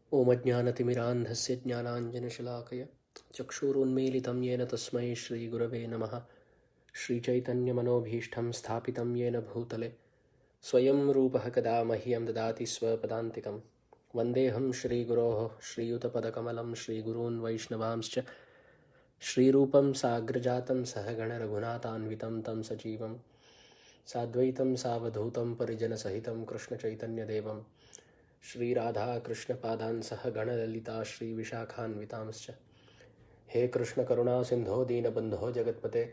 Om Ajnanatimirandhasya Jnananjanashalakaya Chakshurunmilitam Yena Tasmai Shri Gurave Namaha Shri Chaitanya Manobhishtam Sthapitam Yena Bhutale Swayam Rupaha Kada Mahyam Dadati Swapadantikam Vandeham Shri Guroho Shri Utapadakamalaam Shri Gurun Vaishnavamscha Shri Rupam Sagrajatam Sahagana Raghunatanvitam Tam Sajivam Sadvaitam Savadhutam Parijana Sahitam Krishna Chaitanya Devam Shri Radha Krishna Padan Saha Gana Lalita Shri Vishakhan Vitamscha He Krishna Karuna Sindho Dina Bandho Jagatpate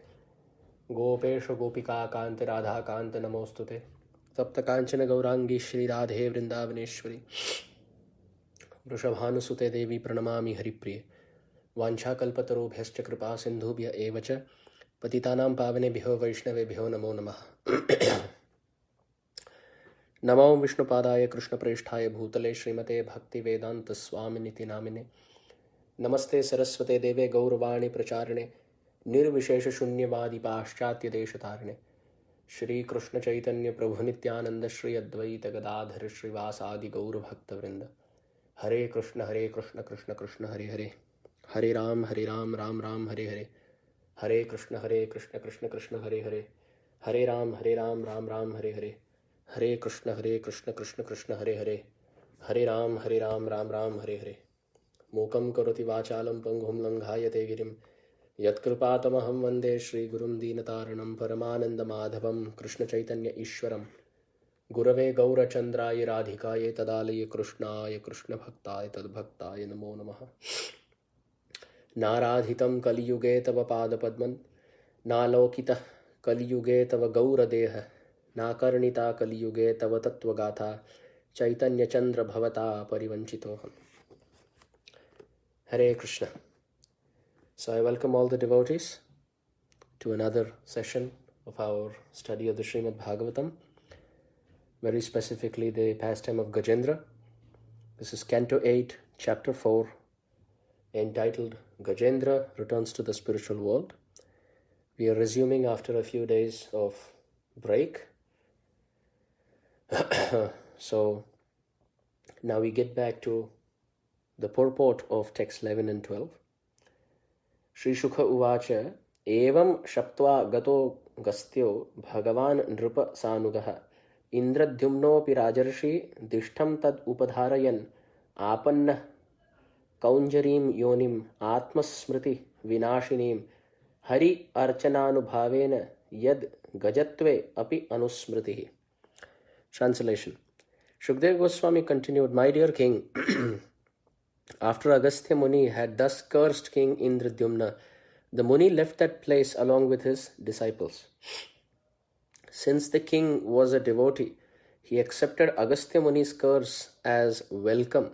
Gopesha Gopika Kanta Radha Kanta Namostute Tapta Kanchana Gaurangi Shri Radhe Vrindavaneshwari Vrishabhanusute Devi Pranamami Haripriye Vancha Kalpatarubhyascha Kripa Sindhubhya Evacha Patitanam Pavanebhyo Vaishnavebhyo Namo Namaha Namo Vishnupadaya Krishna Preshthaya Bhutale Srimate Bhakti Vedanta Swaminiti Namine Namaste Saraswate Deve Gauravani Pracharine Nirvishesha Shunyavadi Paschatya Deshatarine Shri Krishna Chaitanya Prabhu Nityananda Shri Advaita Gadadhar Shri Vasadi Gaura Bhakta Vrinda Hare Krishna Krishna Krishna Hare Hare Hare Ram Ram Ram Hare Hare Hare Krishna Krishna Krishna Hare Hare Hare Ram Ram Ram Hare Hare Hare Krishna Krishna Krishna Hare Hare Hare Ram Ram Ram Hare Hare Mukam karoti vachalam panghum langhayate girim Yatkripātamaham vande Shri Gurum Dīnataranam Paramananda Madhavam Krishna Chaitanya Ishwaram Gurave Gaura Chandraya Radhikaye Tadalaye Krishnaya Krishna Bhaktaya Tadbhaktaya Namo Namaha Naradhitam Kaliyuge Tava Padapadman Nalokita Kaliyuge Tava Gaura Deha Nakarnita Kaliyuge Tava Tattvagatha Chaitanya Chandra Bhavata Parivanchitoham. Hare Krishna. So I welcome all the devotees to another session of our study of the Srimad Bhagavatam, very specifically the pastime of Gajendra. This is Canto 8, Chapter 4, entitled Gajendra Returns to the Spiritual World. We are resuming after a few days of break. So now we get back to the purport of text 11 and 12. Shri Shukha Uvacha Evam Shaptva Gato Gastyo Bhagavan Nrupa Sanugaha Indradyumnopi Rajarshi Dishtam Tad Upadharayan Apanna Kaunjarim Yonim Atmasmriti Vinashinim Hari Archananubhavena Yad Gajatve Api Anusmriti. Translation. Shukdev Goswami continued, My dear king, after Agastya Muni had thus cursed King Indradyumna, the Muni left that place along with his disciples. Since the king was a devotee, he accepted Agastya Muni's curse as welcome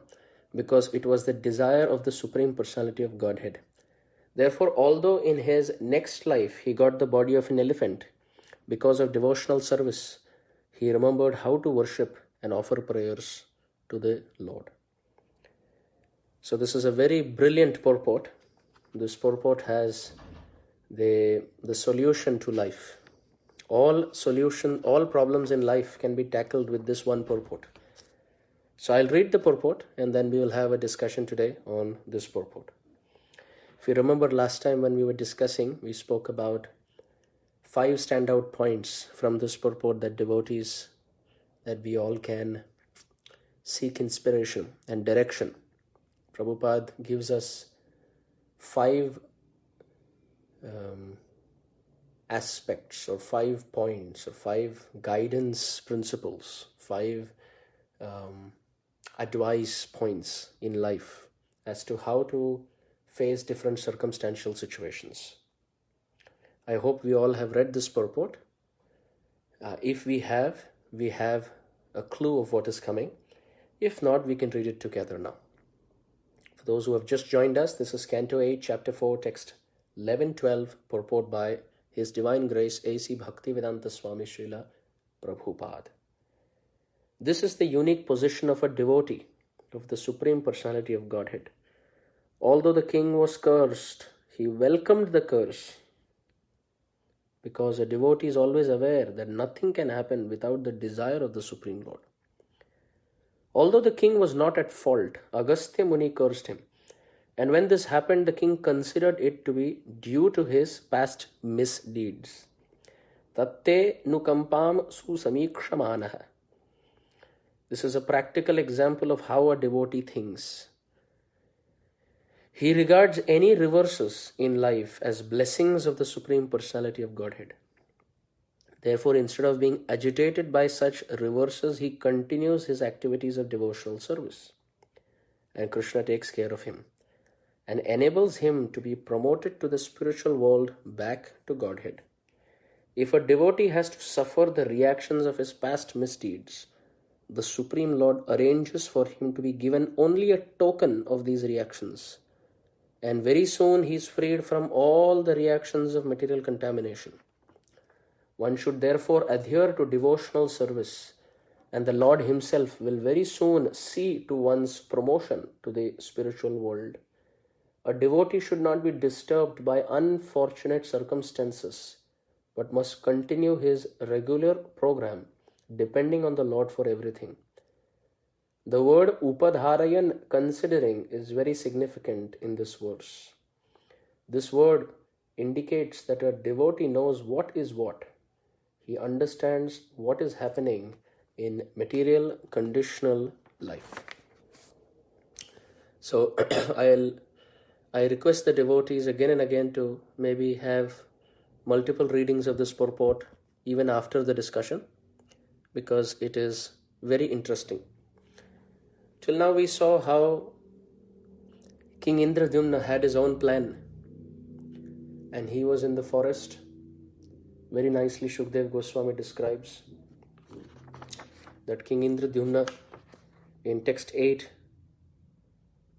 because it was the desire of the Supreme Personality of Godhead. Therefore, although in his next life he got the body of an elephant, because of devotional service, he remembered how to worship and offer prayers to the Lord. So this is a very brilliant purport. This purport has the solution to life. All problems in life can be tackled with this one purport. So I'll read the purport and then we will have a discussion today on this purport. If you remember last time when we were discussing, we spoke about 5 standout points from this purport that devotees, that we all can seek inspiration and direction. Prabhupada gives us 5 aspects or 5 points or 5 guidance principles, 5 advice points in life as to how to face different circumstantial situations. I hope we all have read this purport. If we have a clue of what is coming. If not, we can read it together now. For those who have just joined us, this is Canto 8, Chapter 4, Text 11-12, purport by His Divine Grace A.C. Bhaktivedanta Swami Srila Prabhupada. This is the unique position of a devotee of the Supreme Personality of Godhead. Although the king was cursed, he welcomed the curse because a devotee is always aware that nothing can happen without the desire of the Supreme Lord. Although the king was not at fault, Agastya Muni cursed him. And when this happened, the king considered it to be due to his past misdeeds. Tatte nukampam susamikshamaanaha. This is a practical example of how a devotee thinks. He regards any reverses in life as blessings of the Supreme Personality of Godhead. Therefore, instead of being agitated by such reverses, he continues his activities of devotional service. And Krishna takes care of him and enables him to be promoted to the spiritual world back to Godhead. If a devotee has to suffer the reactions of his past misdeeds, the Supreme Lord arranges for him to be given only a token of these reactions. And very soon he is freed from all the reactions of material contamination. One should therefore adhere to devotional service, and the Lord himself will very soon see to one's promotion to the spiritual world. A devotee should not be disturbed by unfortunate circumstances, but must continue his regular program, depending on the Lord for everything. The word upadharayan, considering, is very significant in this verse. This word indicates that a devotee knows what is what. He understands what is happening in material conditional life. So I request the devotees again and again to maybe have multiple readings of this purport even after the discussion, because it is very interesting. Till now we saw how King Indradyumna had his own plan, and he was in the forest. Very nicely Shukdev Goswami describes that King Indradyumna in text 8,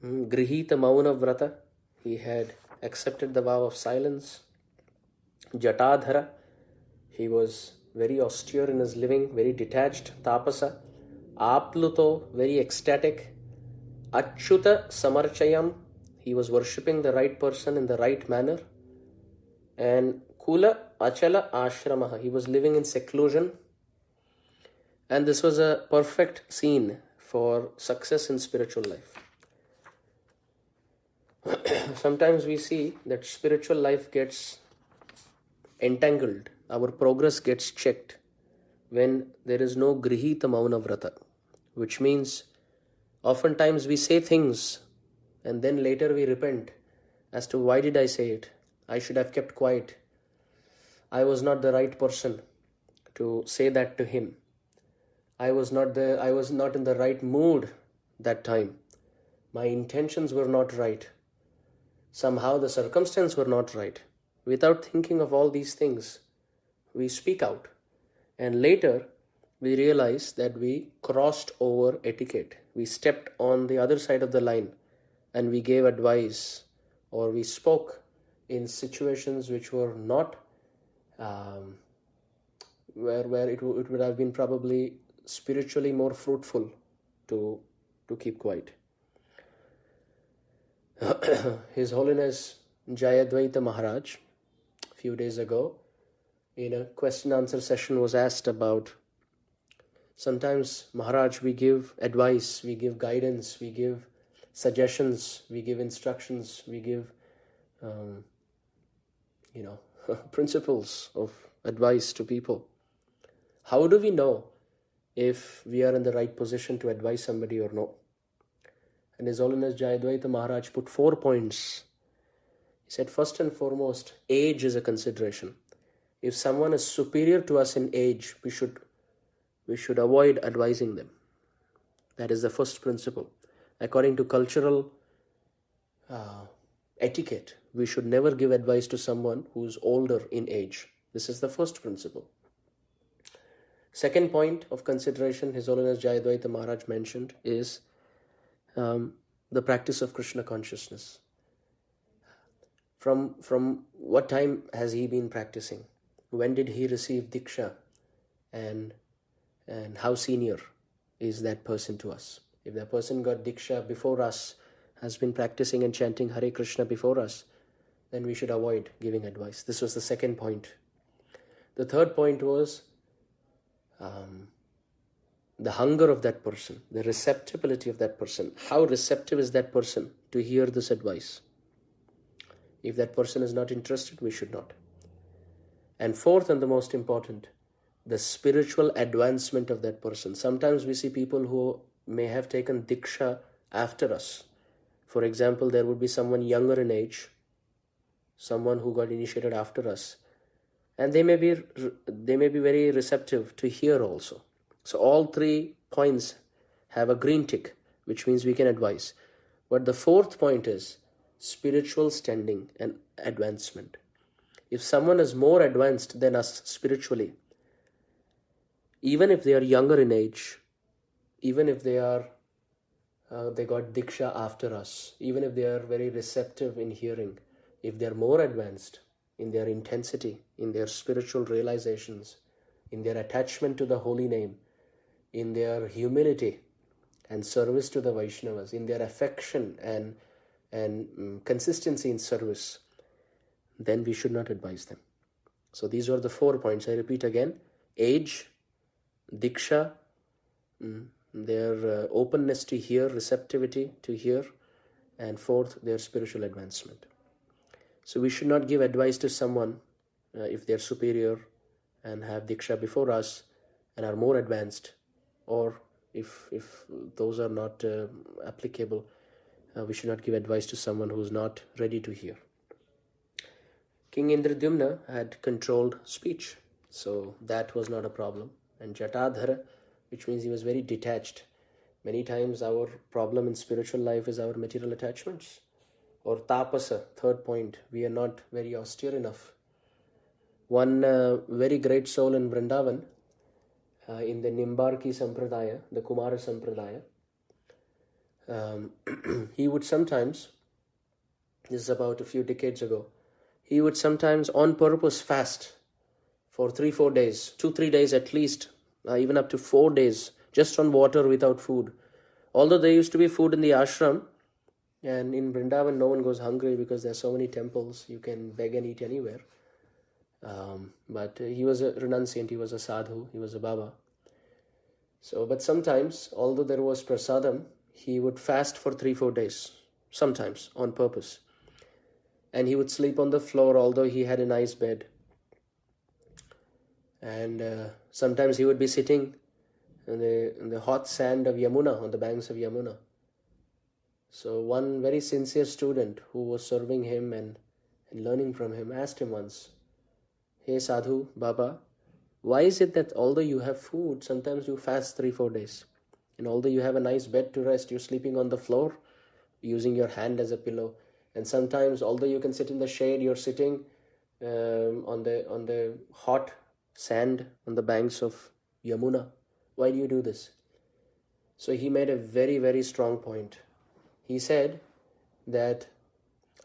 Grihita Mauna Vrata, he had accepted the vow of silence. Jatadhara, he was very austere in his living, very detached. Tapasa, Apluto, very ecstatic. Achyuta Samarchayam, he was worshipping the right person in the right manner. And Kula Achala Ashramaha, he was living in seclusion. And this was a perfect scene for success in spiritual life. Sometimes we see that spiritual life gets entangled, our progress gets checked when there is no Grihita Mauna Vrata, which means oftentimes we say things and then later we repent as to why did I say it? I should have kept quiet. I was not the right person to say that to him. I was not in the right mood that time. My intentions were not right. Somehow the circumstances were not right. Without thinking of all these things, we speak out. And later, we realize that we crossed over etiquette. We stepped on the other side of the line and we gave advice, or we spoke in situations which were not, where it would have been probably spiritually more fruitful to keep quiet. His Holiness Jayadvaita Maharaj, a few days ago, in a question-answer session, was asked about, sometimes, Maharaj, we give advice, we give guidance, we give suggestions, we give instructions, we give, principles of advice to people. How do we know if we are in the right position to advise somebody or no? And His Holiness Jayadvaita Maharaj put 4 points. He said, first and foremost, age is a consideration. If someone is superior to us in age, we should avoid advising them. That is the first principle. According to cultural etiquette, we should never give advice to someone who is older in age. This is the first principle. Second point of consideration His Holiness Jayadvaita Maharaj mentioned is the practice of Krishna consciousness. From what time has he been practicing? When did he receive Diksha? And how senior is that person to us? If that person got Diksha before us, has been practicing and chanting Hare Krishna before us, then we should avoid giving advice. This was the second point. The third point was the hunger of that person, the receptibility of that person. How receptive is that person to hear this advice? If that person is not interested, we should not. And fourth and the most important, the spiritual advancement of that person. Sometimes we see people who may have taken diksha after us. For example, there would be someone younger in age, someone who got initiated after us, and they may be very receptive to hear also. So all 3 points have a green tick, which means we can advise. But the fourth point is spiritual standing and advancement. If someone is more advanced than us spiritually, even if they are younger in age, even if they got diksha after us, even if they are very receptive in hearing, if they are more advanced in their intensity, in their spiritual realizations, in their attachment to the holy name, in their humility and service to the Vaishnavas, in their affection and consistency in service, then we should not advise them. So these are the 4 points. I repeat again: age, diksha, their openness to hear, receptivity to hear, and fourth, their spiritual advancement. So we should not give advice to someone if they're superior and have diksha before us and are more advanced, or if those are not applicable, we should not give advice to someone who's not ready to hear. King Indradyumna had controlled speech, so that was not a problem. And Jatadhara, which means he was very detached. Many times our problem in spiritual life is our material attachments. Or tapasa, third point, we are not very austere enough. One very great soul in Vrindavan, in the Nimbarki Sampradaya, the Kumara Sampradaya, he would sometimes, this is about a few decades ago, he would sometimes on purpose fast for 3-4 days, 2-3 days at least, even up to 4 days, just on water without food. Although there used to be food in the ashram, and in Vrindavan no one goes hungry because there are so many temples, you can beg and eat anywhere. But he was a renunciant, he was a sadhu, he was a Baba. So, but sometimes, although there was prasadam, he would fast for 3-4 days, sometimes on purpose. And he would sleep on the floor, although he had a nice bed. And sometimes he would be sitting in the hot sand of Yamuna, on the banks of Yamuna. So one very sincere student who was serving him and learning from him asked him once, "Hey Sadhu, Baba, why is it that although you have food, sometimes you fast 3-4 days? And although you have a nice bed to rest, you're sleeping on the floor, using your hand as a pillow. And sometimes, although you can sit in the shade, you're sitting on the hot sand on the banks of Yamuna. Why do you do this?" So he made a very, very strong point. He said that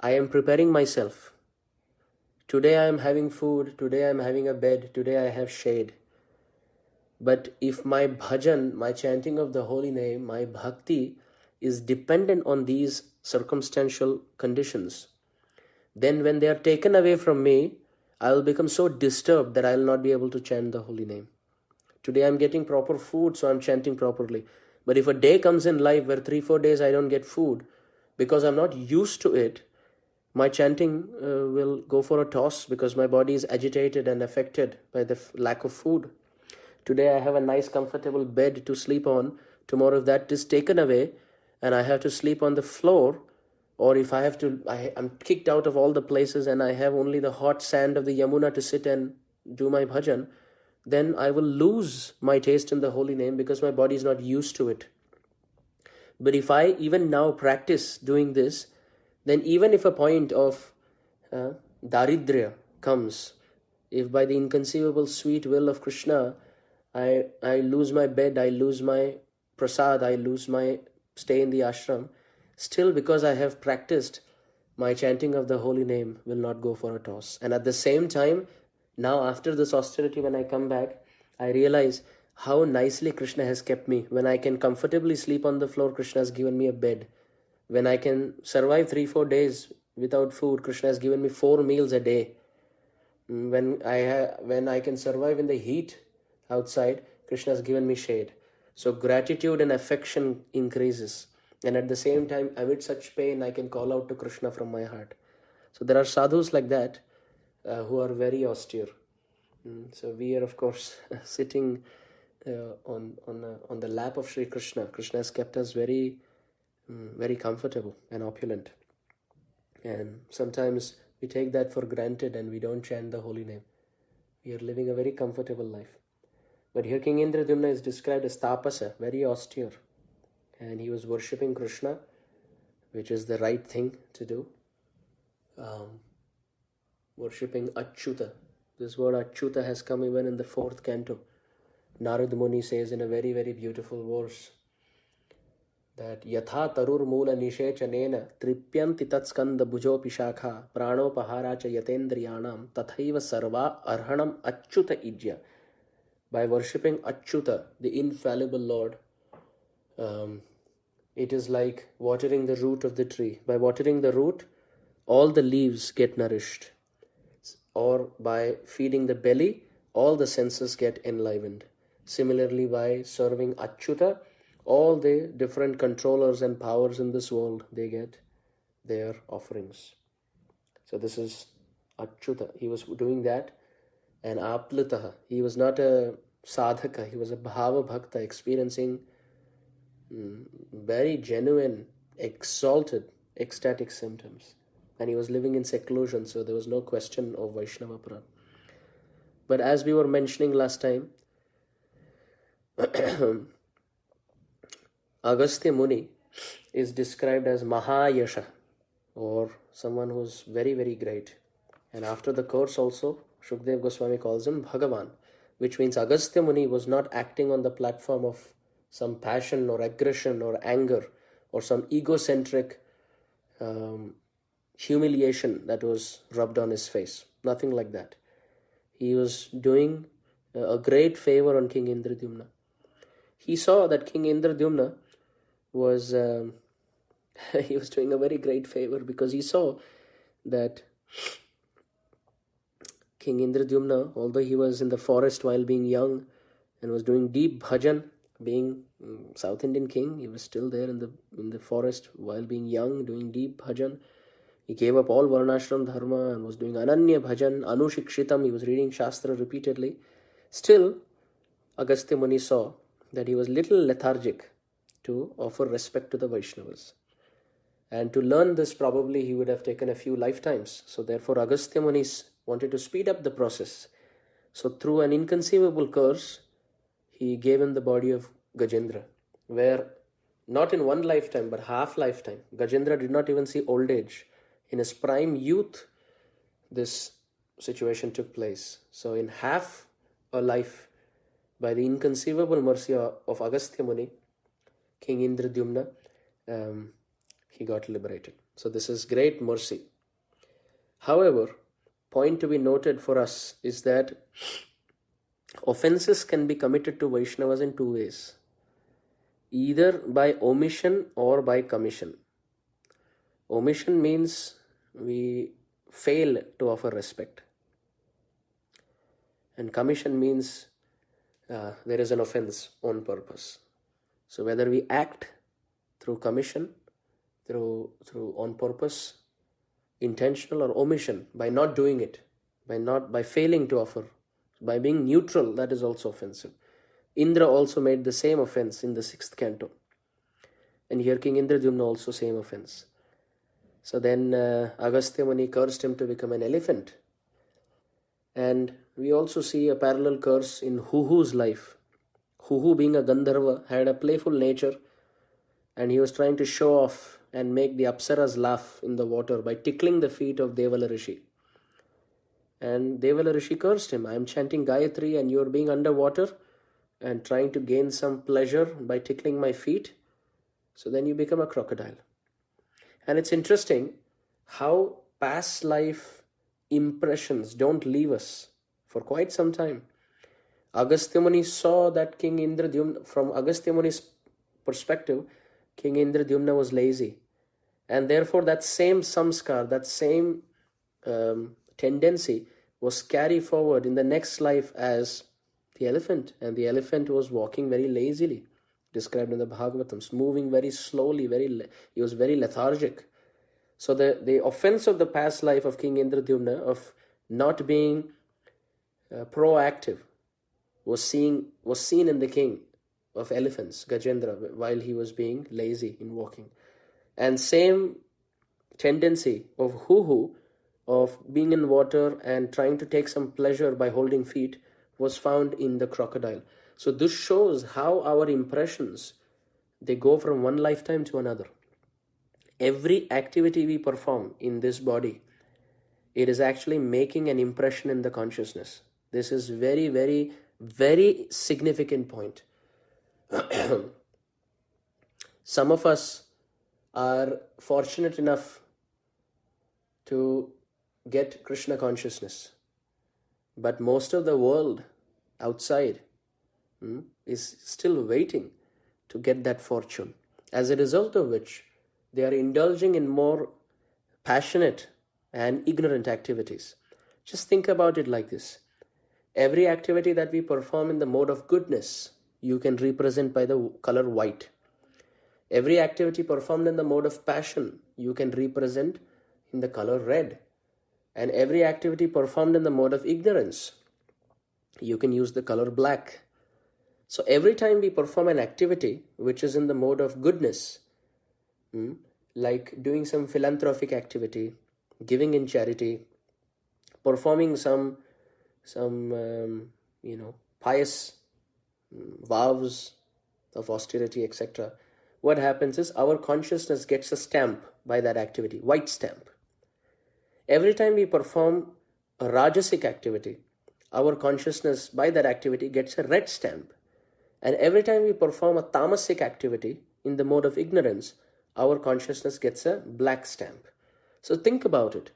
I am preparing myself. Today I am having food, today I am having a bed, today I have shade. But if my bhajan, my chanting of the holy name, my bhakti is dependent on these circumstantial conditions, then when they are taken away from me, I will become so disturbed that I will not be able to chant the holy name. Today I am getting proper food, so I am chanting properly. But if a day comes in life where 3-4 days I don't get food, because I'm not used to it, my chanting will go for a toss because my body is agitated and affected by the lack of food. Today I have a nice comfortable bed to sleep on. Tomorrow if that is taken away and I have to sleep on the floor, or if I'm kicked out of all the places and I have only the hot sand of the Yamuna to sit and do my bhajan, then I will lose my taste in the holy name because my body is not used to it. But if I even now practice doing this, then even if a point of daridrya comes, if by the inconceivable sweet will of Krishna, I lose my bed, I lose my prasad, I lose my stay in the ashram, still because I have practiced, my chanting of the holy name will not go for a toss. And at the same time, now after this austerity, when I come back, I realize how nicely Krishna has kept me. When I can comfortably sleep on the floor, Krishna has given me a bed. When I can survive 3-4 days without food, Krishna has given me 4 meals a day. When I can survive in the heat outside, Krishna has given me shade. So gratitude and affection increases. And at the same time, amid such pain, I can call out to Krishna from my heart. So there are sadhus like that who are very austere. So we are, of course, sitting on the lap of Sri Krishna. Krishna has kept us very, very comfortable and opulent. And sometimes we take that for granted and we don't chant the holy name. We are living a very comfortable life. But here King Indradyumna is described as tapasa, very austere. And he was worshipping Krishna, which is the right thing to do. Worshipping Achyuta. This word Achyuta has come even in the 4th canto. Narad Muni says in a very, very beautiful verse that Yatha tarur mula nishechanena tripyanti tatskanda bhujo pishakha pranopahara cha yatendriyanam tathaiva sarva arhanam Achyuta ijya. By worshipping Achyuta, the infallible Lord, it is like watering the root of the tree. By watering the root, all the leaves get nourished. Or by feeding the belly, all the senses get enlivened. Similarly, by serving Achyuta, all the different controllers and powers in this world, they get their offerings. So this is Achyuta. He was doing that. And Aplitaha, he was not a sadhaka, he was a bhava bhakta, experiencing very genuine, exalted, ecstatic symptoms. And he was living in seclusion, so there was no question of Vaishnava Prabhu. But as we were mentioning last time, Agastya Muni is described as Mahayasha, or someone who's very, very great. And after the course also, Shukdev Goswami calls him Bhagavan, which means Agastya Muni was not acting on the platform of some passion or aggression or anger or some egocentric humiliation that was rubbed on his face. Nothing like that. He was doing a great favor on King Indradyumna. He saw that King Indradyumna was he was doing a very great favor, because he saw that King Indradyumna, although he was in the forest while being young and was doing deep bhajan, being South Indian king, he was still there in the forest while being young, doing deep bhajan. He gave up all varnashram dharma and was doing ananya bhajan, anushikshitam. He was reading shastra repeatedly. Still, Agastya Muni saw that he was little lethargic to offer respect to the Vaishnavas. And to learn this, probably he would have taken a few lifetimes. So therefore, Agastya Muni wanted to speed up the process. So through an inconceivable curse, he gave him the body of Gajendra, where not in one lifetime, but half lifetime, Gajendra did not even see old age. In his prime youth, this situation took place. So in half a life, by the inconceivable mercy of Agastya Muni, King Indradyumna, he got liberated. So this is great mercy. However, point to be noted for us is that offenses can be committed to Vaishnavas in two ways, either by omission or by commission. Omission means we fail to offer respect, and commission means there is an offense on purpose. So whether we act through commission, through on purpose, intentional or omission, by not doing it, by failing to offer, by being neutral, that is also offensive. Indra also made the same offense in the 6th canto. And here King Indradyumna also same offense. So then Agastya Muni cursed him to become an elephant. And we also see a parallel curse in Huhu's life. Huhu, being a Gandharva, had a playful nature, and he was trying to show off and make the Apsaras laugh in the water by tickling the feet of Devala Rishi. And Devala Rishi cursed him. I am chanting Gayatri and you are being underwater and trying to gain some pleasure by tickling my feet. So then you become a crocodile. And it's interesting how past life impressions don't leave us for quite some time. Agastya Muni saw that King Indradyumna, from Agastya Muni's perspective, King Indradyumna was lazy. And therefore that same samskar, that same tendency was carried forward in the next life as the elephant. And the elephant was walking very lazily. described in the Bhagavatams, moving very slowly, he was very lethargic. So the offense of the past life of King Indradyumna of not being proactive was seen in the king of elephants, Gajendra, while he was being lazy in walking. And same tendency of Huhu, of being in water and trying to take some pleasure by holding feet, was found in the crocodile. So this shows how our impressions, they go from one lifetime to another. Every activity we perform in this body, it is actually making an impression in the consciousness. This is very, very, very significant point. Some of us are fortunate enough to get Krishna consciousness, but most of the world outside is still waiting to get that fortune, as a result of which they are indulging in more passionate and ignorant activities. Just think about it like this. Every activity that we perform in the mode of goodness, you can represent by the color white. Every activity performed in the mode of passion, you can represent in the color red. And every activity performed in the mode of ignorance, you can use the color black. So every time we perform an activity which is in the mode of goodness, like doing some philanthropic activity, giving in charity, performing some pious vows of austerity, etc., what happens is our consciousness gets a stamp by that activity, white stamp. Every time we perform a rajasic activity, our consciousness by that activity gets a red stamp. And every time we perform a tamasic activity in the mode of ignorance, our consciousness gets a black stamp. So think about it.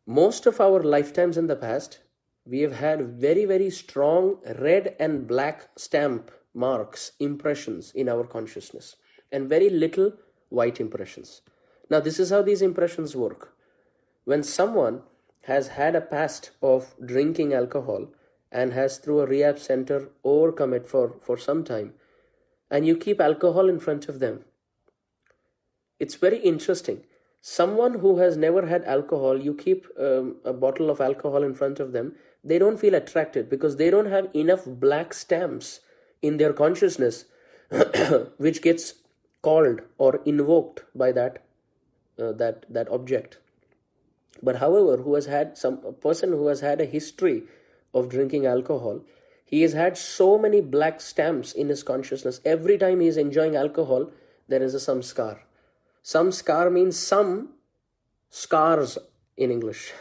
Most of our lifetimes in the past, we have had very, very strong red and black stamp marks, impressions in our consciousness, and very little white impressions. Now, this is how these impressions work. When someone has had a past of drinking alcohol and has through a rehab center overcome it for some time, and you keep alcohol in front of them, it's very interesting. Someone who has never had alcohol, you keep a bottle of alcohol in front of them, they don't feel attracted because they don't have enough black stamps in their consciousness which gets called or invoked by that object. But however, a person who has had a history of drinking alcohol, he has had so many black stamps in his consciousness. Every time he is enjoying alcohol, there is a samskar. Samskar means some scars in English.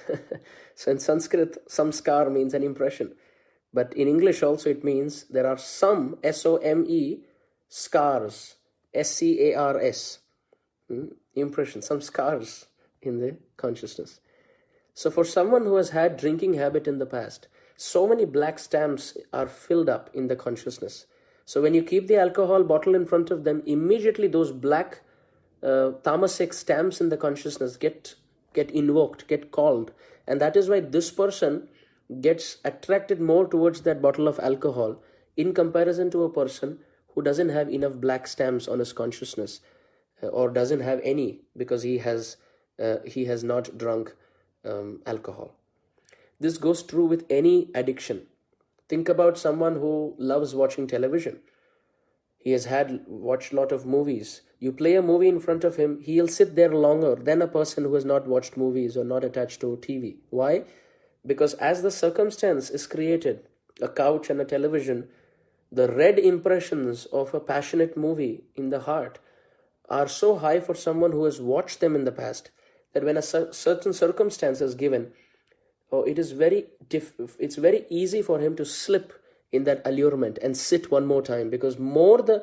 So in Sanskrit, samskar means an impression. But in English also it means there are some, S-O-M-E, scars, S-C-A-R-S, impression, some scars in the consciousness. So for someone who has had drinking habit in the past, so many black stamps are filled up in the consciousness. So when you keep the alcohol bottle in front of them, immediately those black tamasic stamps in the consciousness get invoked, get called. And that is why this person gets attracted more towards that bottle of alcohol in comparison to a person who doesn't have enough black stamps on his consciousness or doesn't have any because he has not drunk alcohol. This goes true with any addiction. Think about someone who loves watching television. He has watched a lot of movies. You play a movie in front of him, he'll sit there longer than a person who has not watched movies or not attached to TV. Why? Because as the circumstance is created, a couch and a television, the red impressions of a passionate movie in the heart are so high for someone who has watched them in the past that when a certain circumstance is given, it's very easy for him to slip in that allurement and sit one more time, because more the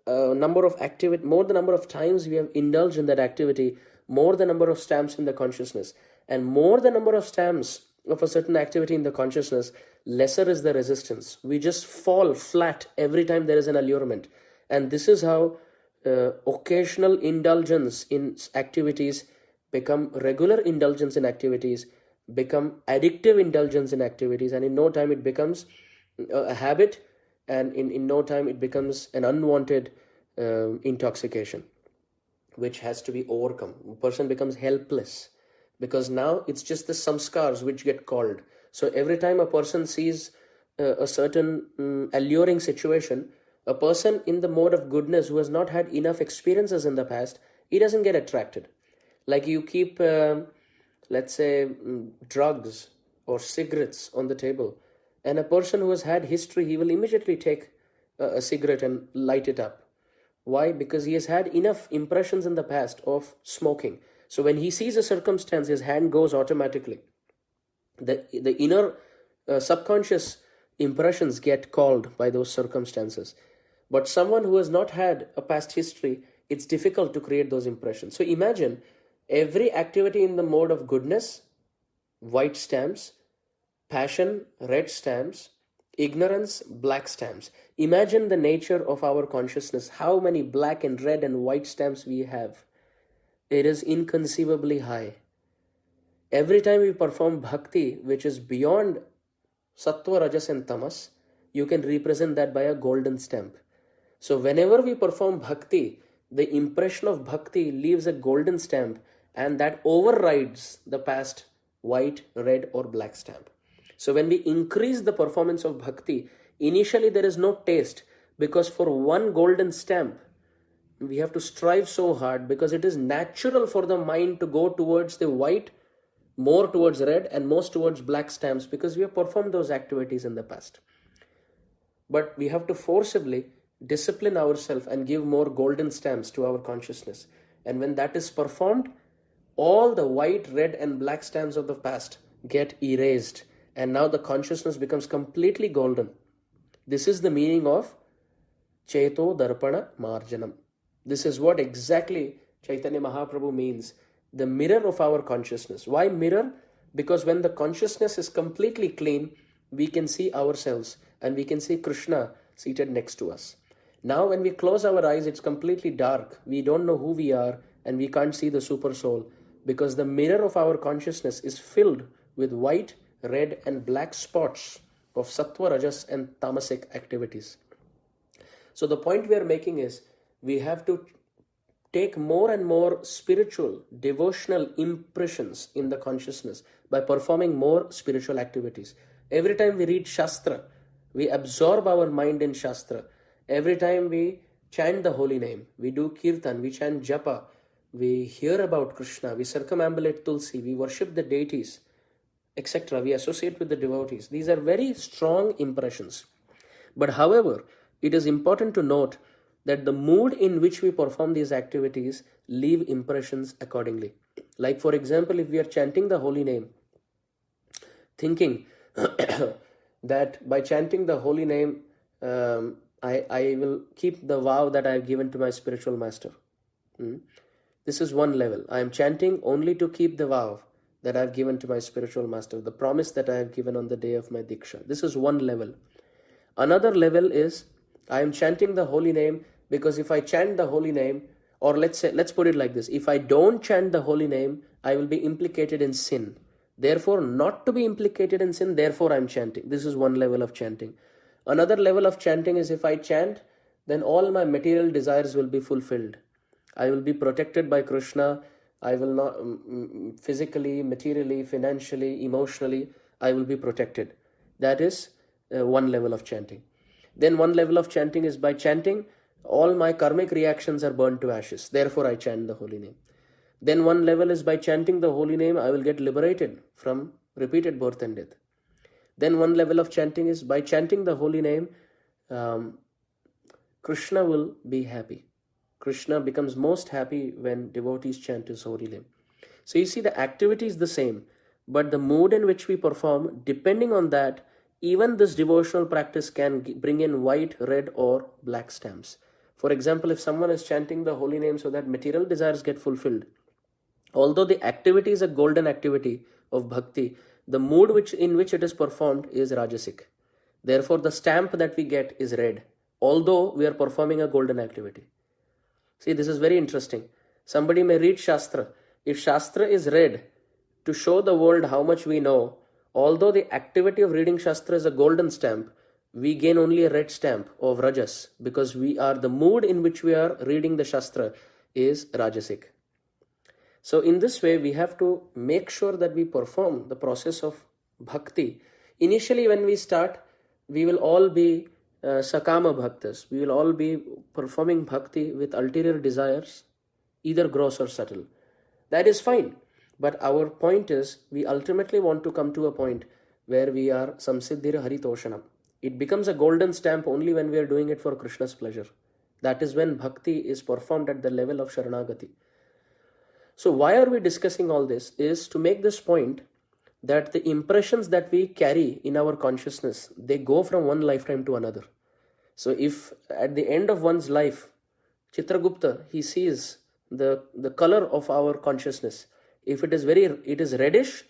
number of times we have indulged in that activity, more the number of stamps in the consciousness, and more the number of stamps of a certain activity in the consciousness, lesser is the resistance. We just fall flat every time there is an allurement. And this is how occasional indulgence in activities become regular indulgence in activities, become addictive indulgence in activities, and in no time it becomes a habit, and in no time it becomes an unwanted intoxication, which has to be overcome. A person becomes helpless because now it's just the samskars which get called. So every time a person sees a certain alluring situation, a person in the mode of goodness who has not had enough experiences in the past, he doesn't get attracted. Like you keep, let's say, drugs or cigarettes on the table, and a person who has had history, he will immediately take a cigarette and light it up. Why? Because he has had enough impressions in the past of smoking. So when he sees a circumstance, his hand goes automatically. The inner subconscious impressions get called by those circumstances. But someone who has not had a past history, it's difficult to create those impressions. So imagine every activity in the mode of goodness, white stamps, passion, red stamps, ignorance, black stamps. Imagine the nature of our consciousness, how many black and red and white stamps we have. It is inconceivably high. Every time we perform bhakti, which is beyond sattva, rajas and tamas, you can represent that by a golden stamp. So whenever we perform bhakti, the impression of bhakti leaves a golden stamp, and that overrides the past white, red or black stamp. So when we increase the performance of bhakti, initially there is no taste, because for one golden stamp, we have to strive so hard, because it is natural for the mind to go towards the white, more towards red and most towards black stamps, because we have performed those activities in the past. But we have to forcibly discipline ourselves and give more golden stamps to our consciousness. And when that is performed, all the white, red and black stamps of the past get erased. And now the consciousness becomes completely golden. This is the meaning of Cheto Darpana Marjanam. This is what exactly Chaitanya Mahaprabhu means. The mirror of our consciousness. Why mirror? Because when the consciousness is completely clean, we can see ourselves and we can see Krishna seated next to us. Now when we close our eyes, it's completely dark. We don't know who we are and we can't see the super soul, because the mirror of our consciousness is filled with white, red and black spots of sattva, rajas and tamasic activities. So the point we are making is, we have to take more and more spiritual, devotional impressions in the consciousness by performing more spiritual activities. Every time we read Shastra, we absorb our mind in Shastra. Every time we chant the holy name, we do Kirtan, we chant Japa, we hear about Krishna, we circumambulate Tulsi, we worship the deities, etc. We associate with the devotees. These are very strong impressions. But however, it is important to note that the mood in which we perform these activities leave impressions accordingly. Like for example, if we are chanting the holy name, thinking that by chanting the holy name, I will keep the vow that I have given to my spiritual master. This is one level. I am chanting only to keep the vow that I have given to my spiritual master, the promise that I have given on the day of my Diksha. This is one level. Another level is, I am chanting the holy name because if I chant the holy name, or let's put it like this, if I don't chant the holy name, I will be implicated in sin. Therefore, not to be implicated in sin, therefore I am chanting. This is one level of chanting. Another level of chanting is, if I chant, then all my material desires will be fulfilled. I will be protected by Krishna. I will not, physically, materially, financially, emotionally, I will be protected. That is one level of chanting. Then one level of chanting is, by chanting, all my karmic reactions are burned to ashes. Therefore, I chant the holy name. Then one level is, by chanting the holy name, I will get liberated from repeated birth and death. Then one level of chanting is, by chanting the holy name, Krishna will be happy. Krishna becomes most happy when devotees chant his holy name. So you see, the activity is the same, but the mood in which we perform, depending on that, even this devotional practice can bring in white, red or black stamps. For example, if someone is chanting the holy name so that material desires get fulfilled, although the activity is a golden activity of bhakti, the mood in which it is performed is rajasic. Therefore, the stamp that we get is red, although we are performing a golden activity. See, this is very interesting. Somebody may read Shastra. If Shastra is read to show the world how much we know, although the activity of reading Shastra is a golden stamp, we gain only a red stamp of rajas, because the mood in which we are reading the shastra is rajasic. So in this way, we have to make sure that we perform the process of bhakti. Initially, when we start, we will all be sakama bhaktas. We will all be performing bhakti with ulterior desires, either gross or subtle. That is fine. But our point is, we ultimately want to come to a point where we are samsiddhir haritoshanam. It becomes a golden stamp only when we are doing it for Krishna's pleasure. That is when bhakti is performed at the level of Sharanagati. So why are we discussing all this? Is to make this point that the impressions that we carry in our consciousness, they go from one lifetime to another. So if at the end of one's life, Chitragupta, he sees the color of our consciousness. If it is reddish,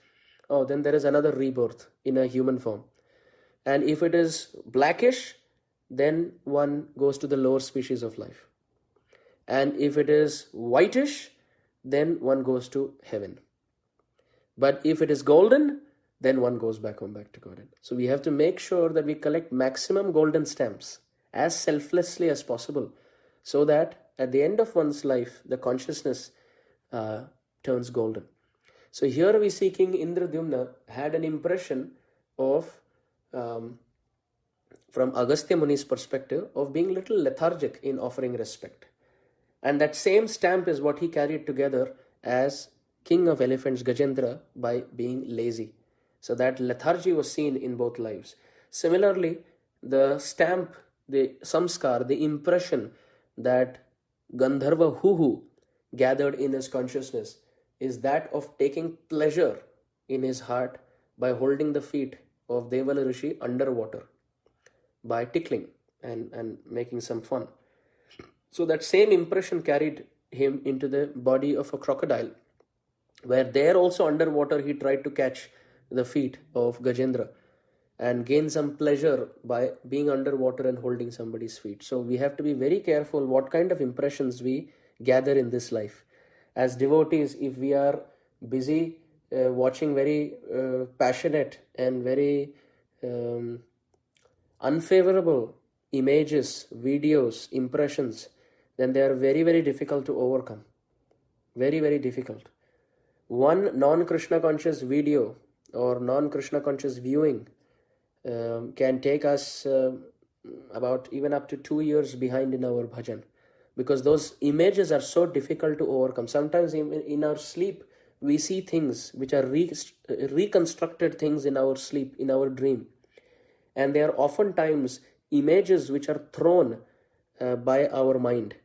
oh, then there is another rebirth in a human form. And if it is blackish, then one goes to the lower species of life. And if it is whitish, then one goes to heaven. But if it is golden, then one goes back home, back to Godhead. So we have to make sure that we collect maximum golden stamps as selflessly as possible, so that at the end of one's life, the consciousness turns golden. So here we see King Indradyumna had an impression of, from Agastya Muni's perspective, of being little lethargic in offering respect. And that same stamp is what he carried together as king of elephants, Gajendra, by being lazy. So that lethargy was seen in both lives. Similarly, the stamp, the samskar, the impression that Gandharva Huhu gathered in his consciousness is that of taking pleasure in his heart by holding the feet of Devala Rishi underwater, by tickling and making some fun. So that same impression carried him into the body of a crocodile, where there also underwater he tried to catch the feet of Gajendra and gain some pleasure by being underwater and holding somebody's feet. So we have to be very careful what kind of impressions we gather in this life. As devotees, if we are busy watching very passionate and very unfavorable images, videos, impressions, then they are very, very difficult to overcome. Very, very difficult. One non-Krishna conscious video or non-Krishna conscious viewing can take us about even up to 2 years behind in our bhajan, because those images are so difficult to overcome. Sometimes in our sleep, we see things which are reconstructed things in our sleep, in our dream. And they are oftentimes images which are thrown by our mind.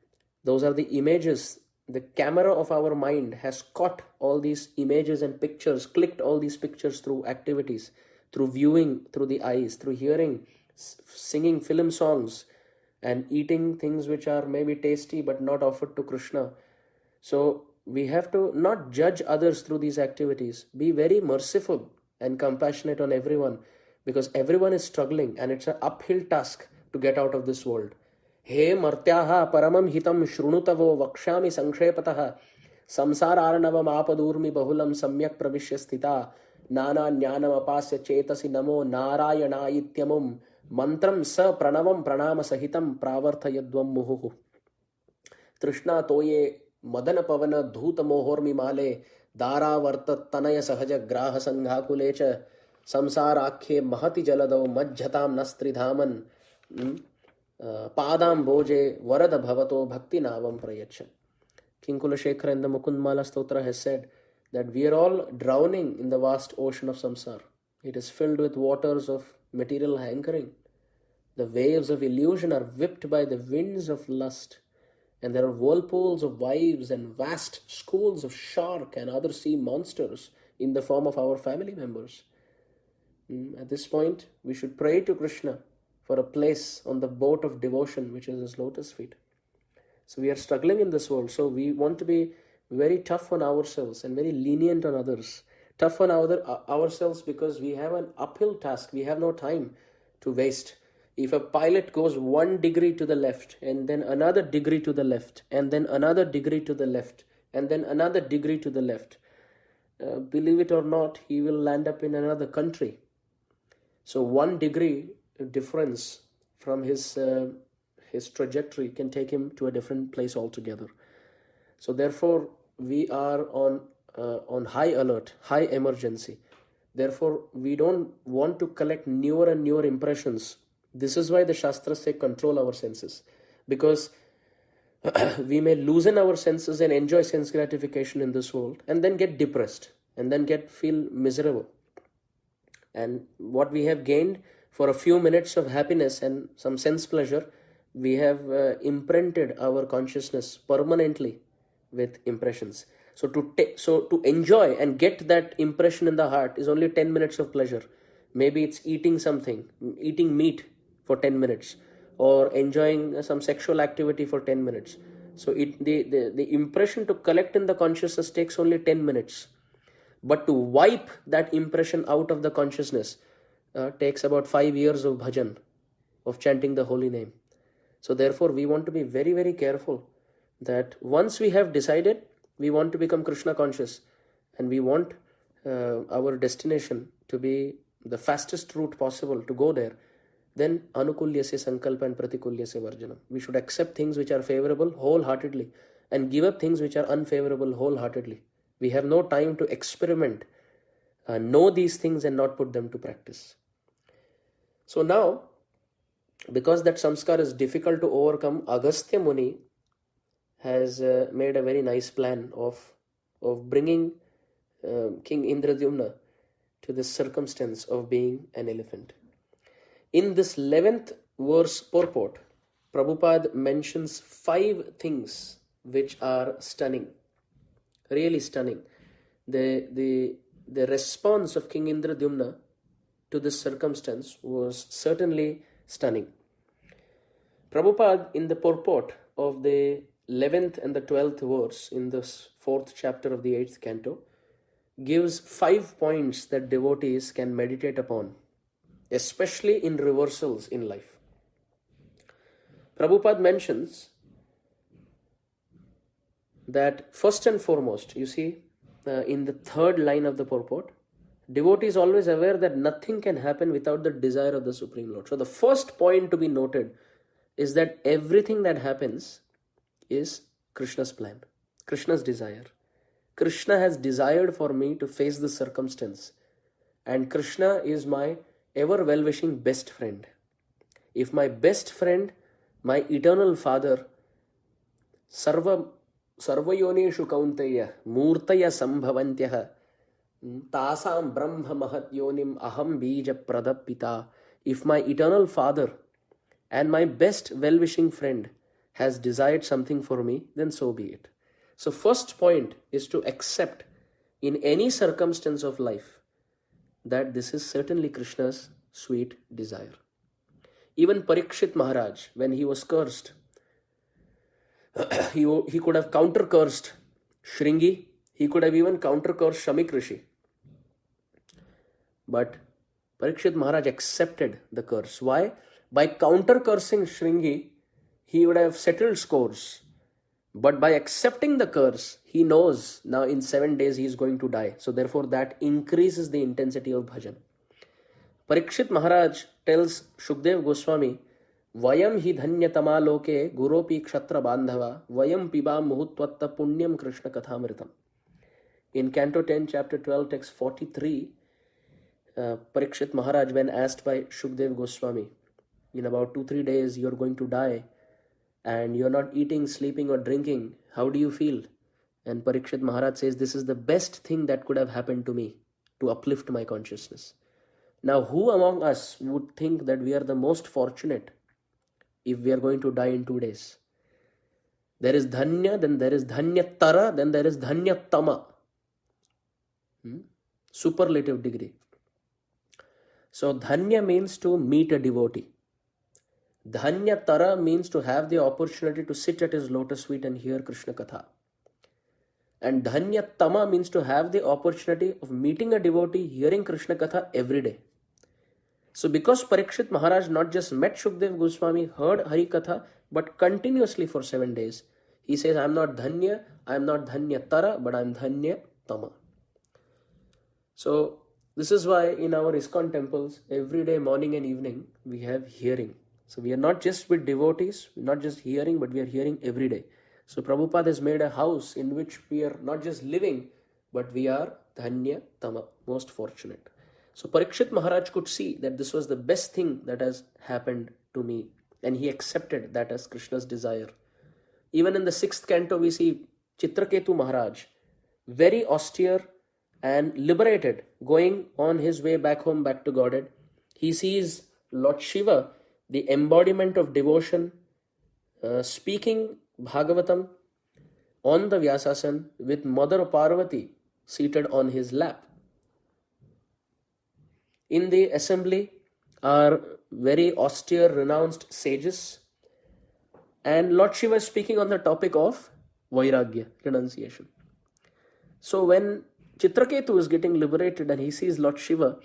Those are the images. The camera of our mind has caught all these images and pictures, clicked all these pictures through activities, through viewing, through the eyes, through hearing, singing film songs, and eating things which are maybe tasty but not offered to Krishna. So we have to not judge others through these activities. Be very merciful and compassionate on everyone, because everyone is struggling and it's an uphill task to get out of this world. He martyaha paramam hitam shrunutavo vakshami sankshepatah samsararanavam apadurmi bahulam samyak pravishya sthita nana jnanam apasya chetasi namo narayanayityamum mantram sa pranavam pranama sahitam pravarthayadvam muhuhu trishna toye madana pavana dhuta mohormi male daravartat tanaya sahaja graha sanghakulecha samsarakhe mahati jaladav majjatam nastridhaman Padam Boje Varada Bhavato Bhakti Navam Prayacha. King Kulashekara in the Mukundmala Stotra has said that we are all drowning in the vast ocean of samsara. It is filled with waters of material hankering. The waves of illusion are whipped by the winds of lust, and there are whirlpools of wives and vast schools of shark and other sea monsters in the form of our family members. At this point, we should pray to Krishna for a place on the boat of devotion, which is his lotus feet. So we are struggling in this world. So we want to be very tough on ourselves and very lenient on others. Tough on ourselves because we have an uphill task. We have no time to waste. If a pilot goes 1 degree to the left, and then another degree to the left, and then another degree to the left, and then another degree to the left, believe it or not, he will land up in another country. So 1 degree difference from his trajectory can take him to a different place altogether. So therefore, we are on high alert, high emergency. Therefore, we don't want to collect newer and newer impressions. This is why the Shastras say control our senses, because we may loosen our senses and enjoy sense gratification in this world and then get depressed and then feel miserable. And what we have gained for a few minutes of happiness and some sense pleasure, we have imprinted our consciousness permanently with impressions. So to enjoy and get that impression in the heart is only 10 minutes of pleasure. Maybe it's eating meat for 10 minutes, or enjoying some sexual activity for 10 minutes. So the impression to collect in the consciousness takes only 10 minutes. But to wipe that impression out of the consciousness takes about 5 years of bhajan, of chanting the holy name. So therefore, we want to be very, very careful that once we have decided we want to become Krishna conscious and we want our destination to be the fastest route possible to go there, then anukulyasya sankalpa and pratikulyasya varjanam. We should accept things which are favorable wholeheartedly and give up things which are unfavorable wholeheartedly. We have no time to experiment, know these things and not put them to practice. So now, because that samskar is difficult to overcome, Agastya Muni has made a very nice plan of bringing King Indradyumna to this circumstance of being an elephant. In this 11th verse purport, Prabhupada mentions 5 things which are stunning, really stunning. The response of King Indradyumna to this circumstance was certainly stunning. Prabhupada, in the purport of the 11th and the 12th verse in the 4th chapter of the 8th canto, gives 5 points that devotees can meditate upon, especially in reversals in life. Prabhupada mentions that first and foremost, you see, in the 3rd line of the purport, devotee is always aware that nothing can happen without the desire of the Supreme Lord. So the first point to be noted is that everything that happens is Krishna's plan, Krishna's desire. Krishna has desired for me to face this circumstance, and Krishna is my ever well-wishing best friend. If my best friend, my eternal father, sarvayonishu kaunteya murtaya sambhavantyah tasam brahma mahat yonim aham bija pradapita, if my eternal father and my best well-wishing friend has desired something for me, then so be it. So first point is to accept in any circumstance of life that this is certainly Krishna's sweet desire. Even Parikshit Maharaj, when he was cursed, he could have counter-cursed Shringi, he could have even counter-cursed Shamik Rishi. But Parikshit Maharaj accepted the curse. Why? By counter-cursing Shringi, he would have settled scores. But by accepting the curse, he knows now in 7 days he is going to die. So therefore that increases the intensity of bhajan. Parikshit Maharaj tells Shukdev Goswami, Vayam hi dhanyatama loke guropi kshatra bandhava vayam pibam muhutvatta punyam Krishna kathamritam. In Canto 10, Chapter 12, Text 43, Parikshit Maharaj, when asked by Shukdev Goswami, in about 2-3 days you're going to die and you're not eating, sleeping or drinking, how do you feel? And Parikshit Maharaj says, this is the best thing that could have happened to me to uplift my consciousness. Now, who among us would think that we are the most fortunate if we are going to die in 2 days? There is dhanya, then there is dhanyatara, then there is dhanyatama. Superlative degree. So dhanya means to meet a devotee. Dhanyatara means to have the opportunity to sit at his lotus feet and hear Krishna Katha. And dhanyatama means to have the opportunity of meeting a devotee, hearing Krishna Katha every day. So because Parikshit Maharaj not just met Shukdev Goswami, heard Hari Katha, but continuously for 7 days, he says, I am not dhanya, I am not dhanyatara, but I am dhanyatama. So This is why in our ISKCON temples, every day, morning and evening, we have hearing. So we are not just with devotees, not just hearing, but we are hearing every day. So Prabhupada has made a house in which we are not just living, but we are Dhanya Tama, most fortunate. So Parikshit Maharaj could see that this was the best thing that has happened to me, and he accepted that as Krishna's desire. Even in the 6th canto, we see Chitraketu Maharaj, very austere and liberated, going on his way back home, back to Godhead. He sees Lord Shiva, the embodiment of devotion, speaking Bhagavatam on the Vyasasan with Mother Parvati seated on his lap. In the assembly are very austere, renounced sages, and Lord Shiva is speaking on the topic of Vairagya, renunciation. So when Chitraketu is getting liberated and he sees Lord Shiva,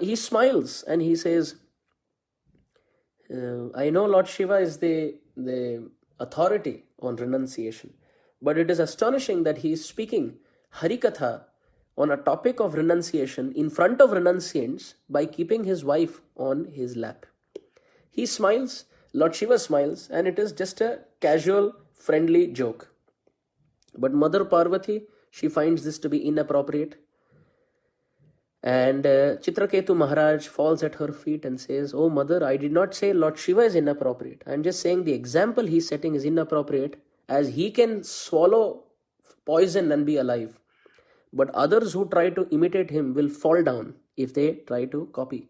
he smiles and he says, I know Lord Shiva is the authority on renunciation, but it is astonishing that he is speaking Hare Katha on a topic of renunciation in front of renunciants by keeping his wife on his lap. He smiles, Lord Shiva smiles, and it is just a casual, friendly joke. But Mother Parvati, she finds this to be inappropriate. And Chitraketu Maharaj falls at her feet and says, "Oh Mother, I did not say Lord Shiva is inappropriate. I am just saying the example he is setting is inappropriate, as he can swallow poison and be alive. But others who try to imitate him will fall down if they try to copy.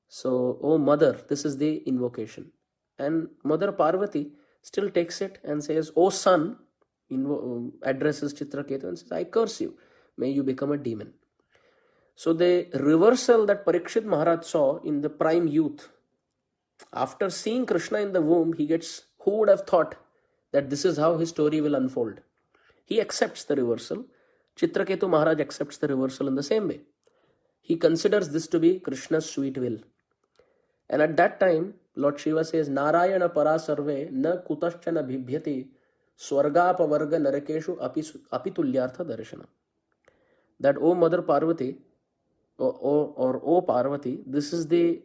So, oh Mother, this is the invocation." And Mother Parvati still takes it and says, "Oh son," addresses Chitraketu and says, "I curse you. May you become a demon." So the reversal that Parikshit Maharaj saw in the prime youth, after seeing Krishna in the womb, who would have thought that this is how his story will unfold? He accepts the reversal. Chitraketu Maharaj accepts the reversal in the same way. He considers this to be Krishna's sweet will. And at that time, Lord Shiva says, "Narayana para sarve na kutaschana bhibhyati swargapa varga narakeshu apitulyartha darshana." That, O Mother Parvati, or O Parvati, this is the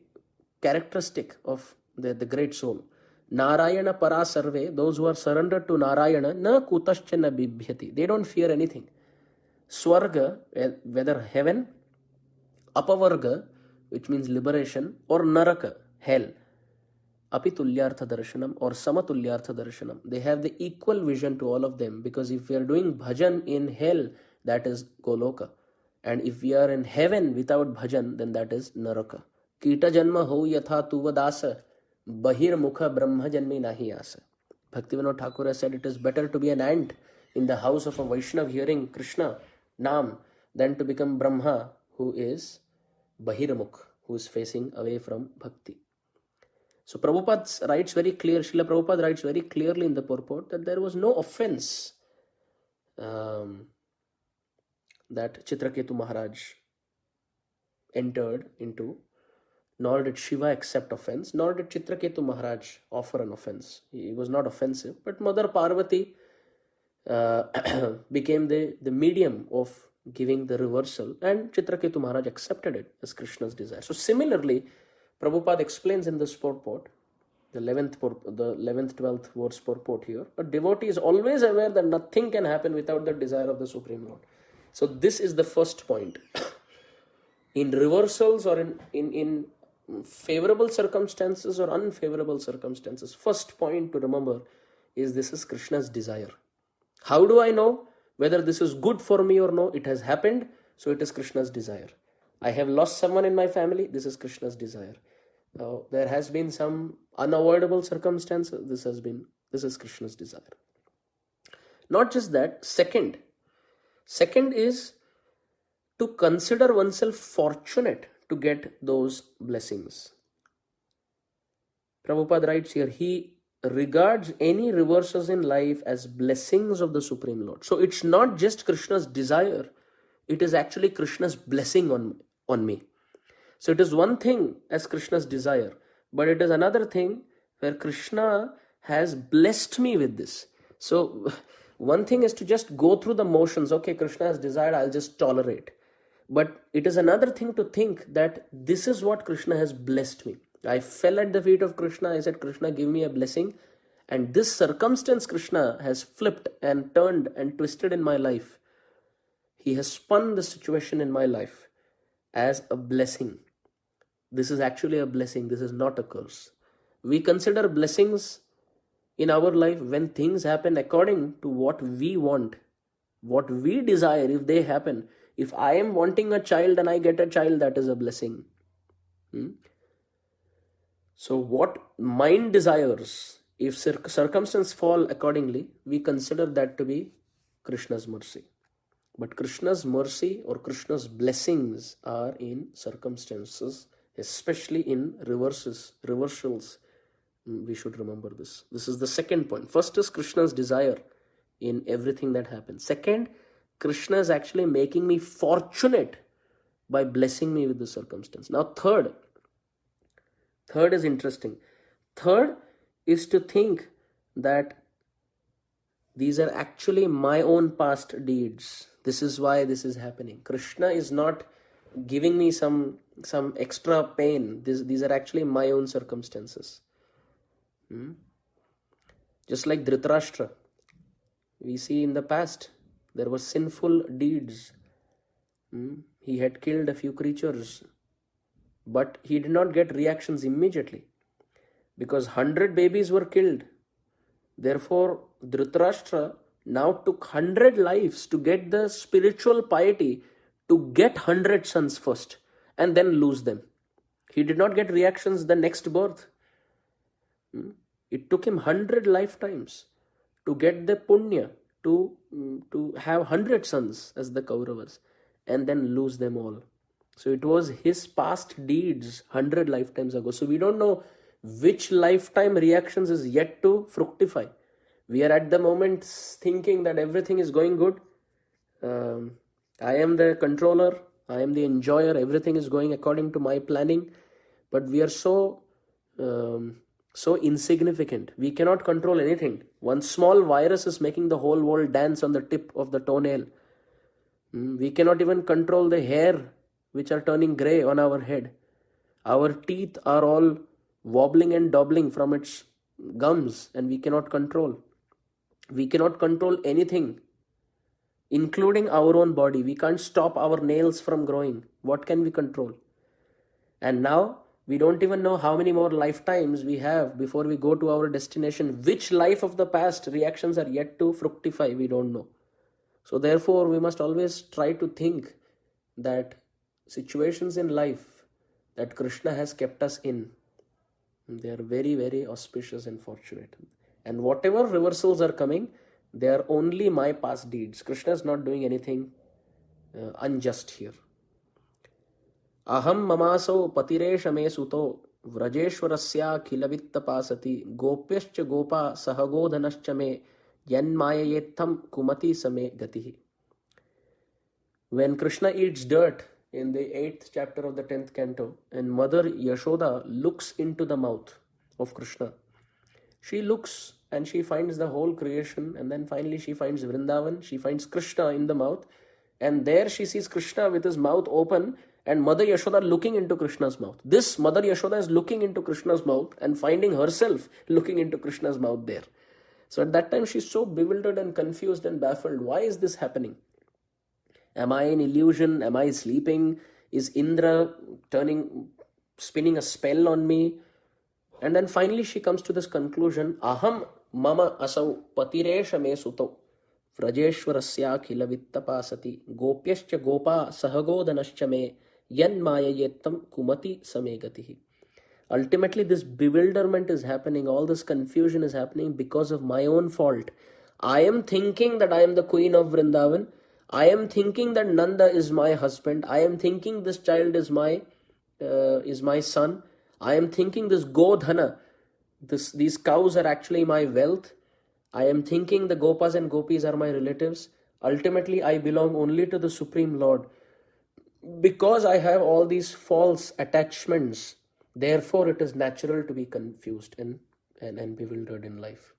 characteristic of the great soul. Narayana para sarve, those who are surrendered to Narayana, na kutaschana bibhyati, they don't fear anything. Swarga, whether heaven, apavarga, which means liberation, or naraka, hell, apitulyartha darshanam or samatulyartha darshanam, they have the equal vision to all of them, because if we are doing bhajan in hell, that is Goloka. And if we are in heaven without bhajan, then that is Naraka. Kita janma ho yatha tuvadasa, bahir mukha brahma janmi nahi asa. Bhaktivinoda Thakur has said it is better to be an ant in the house of a Vaishnav hearing Krishna Nam than to become Brahma, who is Bahirmukh, who is facing away from Bhakti. So Prabhupada writes very clear, Srila Prabhupada writes very clearly in the purport that there was no offense that Chitraketu Maharaj entered into, nor did Shiva accept offense, nor did Chitraketu Maharaj offer an offense. He was not offensive, but Mother Parvati became the medium of giving the reversal, and Chitraketu Maharaj accepted it as Krishna's desire. So similarly, Prabhupada explains in this purport, the 11th, 12th verse purport here, a devotee is always aware that nothing can happen without the desire of the Supreme Lord. So this is the first point. In reversals or in favorable circumstances or unfavorable circumstances, first point to remember is this is Krishna's desire. How do I know whether this is good for me or no? It has happened, so it is Krishna's desire. I have lost someone in my family, this is Krishna's desire. Now, there has been some unavoidable circumstances, this is Krishna's desire. Not just that, second is to consider oneself fortunate to get those blessings. Prabhupada writes here, he regards any reversals in life as blessings of the Supreme Lord. So it's not just Krishna's desire, it is actually Krishna's blessing on me. So it is one thing as Krishna's desire, but it is another thing where Krishna has blessed me with this. So one thing is to just go through the motions. Okay, Krishna has desired, I'll just tolerate. But it is another thing to think that this is what Krishna has blessed me. I fell at the feet of Krishna. I said, Krishna, give me a blessing. And this circumstance Krishna has flipped and turned and twisted in my life. He has spun the situation in my life as a blessing. This is actually a blessing. This is not a curse. We consider blessings in our life when things happen according to what we want, what we desire. If they happen, if I am wanting a child and I get a child, that is a blessing. So what mind desires, if circumstances fall accordingly, we consider that to be Krishna's mercy. But Krishna's mercy or Krishna's blessings are in circumstances, especially in reversals. We should remember this. This is the second point. First is Krishna's desire in everything that happens. Second, Krishna is actually making me fortunate by blessing me with the circumstance. Now third is interesting. Third is to think that these are actually my own past deeds. This is why this is happening. Krishna is not giving me some extra pain. These are actually my own circumstances. Just like Dhritarashtra, we see in the past there were sinful deeds. He had killed a few creatures, but he did not get reactions immediately because 100 babies were killed. Therefore, Dhritarashtra now took 100 lives to get the spiritual piety to get 100 sons first and then lose them. He did not get reactions the next birth. It took him 100 lifetimes to get the punya to have 100 sons as the Kauravas and then lose them all. So it was his past deeds 100 lifetimes ago. So we don't know which lifetime reactions is yet to fructify. We are at the moment thinking that everything is going good. I am the controller. I am the enjoyer. Everything is going according to my planning. But we are so insignificant. We cannot control anything. One small virus is making the whole world dance on the tip of the toenail. We cannot even control the hair which are turning grey on our head. Our teeth are all wobbling and doubling from its gums and we cannot control. We cannot control anything, including our own body. We can't stop our nails from growing. What can we control? And now we don't even know how many more lifetimes we have before we go to our destination. Which life of the past reactions are yet to fructify, we don't know. So therefore, we must always try to think that situations in life that Krishna has kept us in, they are very, very auspicious and fortunate. And whatever reversals are coming, they are only my past deeds. Krishna is not doing anything unjust here. Aham mamaso patiresha me suto vrajeshwarasya khilavittapasati gopyascha gopa sahagodhanascha me yanmayayetham kumati same gatihi. When Krishna eats dirt in the 8th chapter of the 10th canto and Mother Yashoda looks into the mouth of Krishna, she looks and she finds the whole creation, and then finally she finds Vrindavan, she finds Krishna in the mouth, and there she sees Krishna with his mouth open and Mother Yashoda looking into Krishna's mouth. This Mother Yashoda is looking into Krishna's mouth and finding herself looking into Krishna's mouth there. So at that time she's so bewildered and confused and baffled. Why is this happening? Am I in illusion? Am I sleeping? Is Indra spinning a spell on me? And then finally she comes to this conclusion, Aham mama asau patiresha me suto vrajeshwarasya khilavittapasati gopyascha gopa sahagodhanascha me yan mayayettam kumati samegatihi. Ultimately, this bewilderment is happening, all this confusion is happening because of my own fault. I am thinking that I am the queen of Vrindavan. I am thinking that Nanda is my husband. I am thinking this child is my son. I am thinking this Godhana, these cows are actually my wealth. I am thinking the Gopas and Gopis are my relatives. Ultimately, I belong only to the Supreme Lord. Because I have all these false attachments, therefore it is natural to be confused and bewildered in life.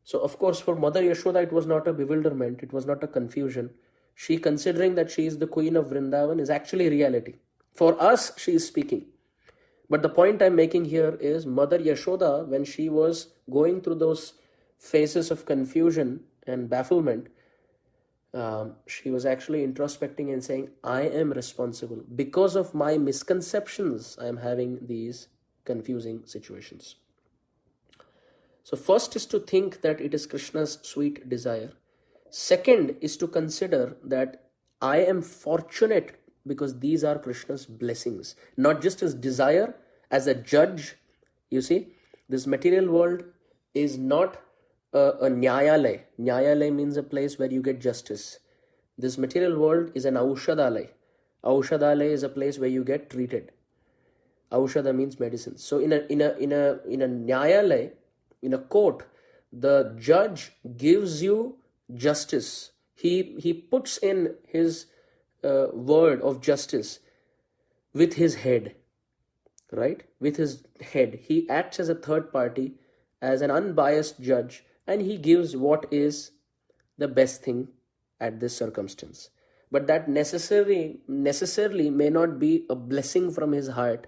So of course for Mother Yashoda it was not a bewilderment, it was not a confusion. she considering that she is the queen of Vrindavan is actually reality. For us, she is speaking. But the point I'm making here is Mother Yashoda, when she was going through those phases of confusion and bafflement, she was actually introspecting and saying, I am responsible. Because of my misconceptions, I am having these confusing situations. So first is to think that it is Krishna's sweet desire. Second is to consider that I am fortunate because these are Krishna's blessings, not just his desire as a judge. You see, this material world is not a nyayalay. Nyayalay means a place where you get justice. This material world is an aushadalay. Aushadalay is a place where you get treated. Aushada means medicine. So in a nyayalay, in a court, the judge gives you justice. He puts in his word of justice with his head, right? With his head. He acts as a third party, as an unbiased judge, and he gives what is the best thing at this circumstance. But that necessarily may not be a blessing from his heart,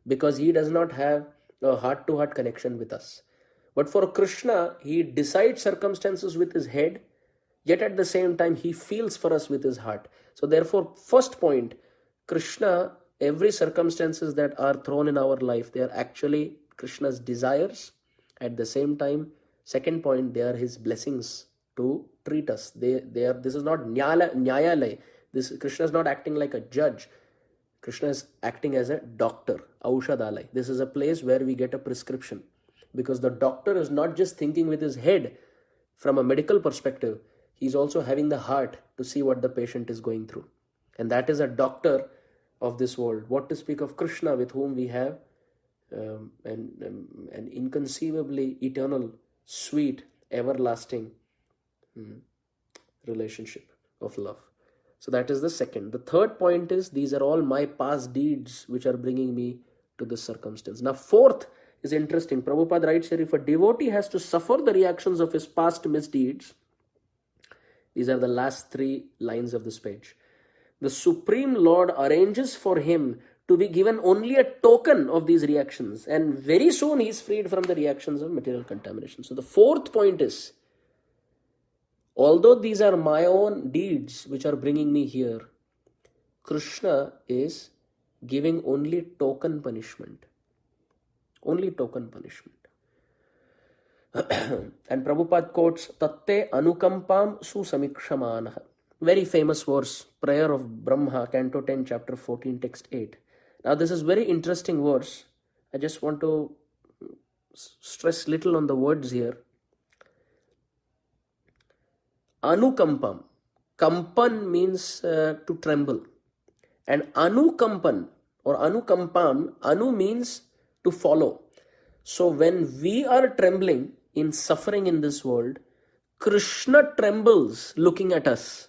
because he does not have a heart-to-heart connection with us. But for Krishna, he decides circumstances with his head, yet at the same time, he feels for us with his heart. So therefore, first point, Krishna, every circumstances that are thrown in our life, they are actually Krishna's desires. At the same time, second point, they are his blessings to treat us. They are. This is not nyayalay. Krishna is not acting like a judge. Krishna is acting as a doctor, aushadalay. This is a place where we get a prescription, because the doctor is not just thinking with his head from a medical perspective. He's also having the heart to see what the patient is going through. And that is a doctor of this world. What to speak of Krishna, with whom we have an inconceivably eternal, sweet, everlasting relationship of love. So that is the second. The third point is, these are all my past deeds which are bringing me to this circumstance. Now fourth is interesting. Prabhupada writes here, if a devotee has to suffer the reactions of his past misdeeds, these are the last 3 lines of this page, the Supreme Lord arranges for him to be given only a token of these reactions, and very soon he is freed from the reactions of material contamination. So the fourth point is, although these are my own deeds which are bringing me here, Krishna is giving only token punishment. Only token punishment. And Prabhupada quotes, Tatte anukampam susamikshamanah. Very famous verse, Prayer of Brahma, Canto 10, Chapter 14, Text 8. Now this is very interesting verse. I just want to stress little on the words here. Anukampam. Kampan means to tremble. And anukampan or anukampam, anu means to follow. So when we are trembling in suffering in this world, Krishna trembles looking at us.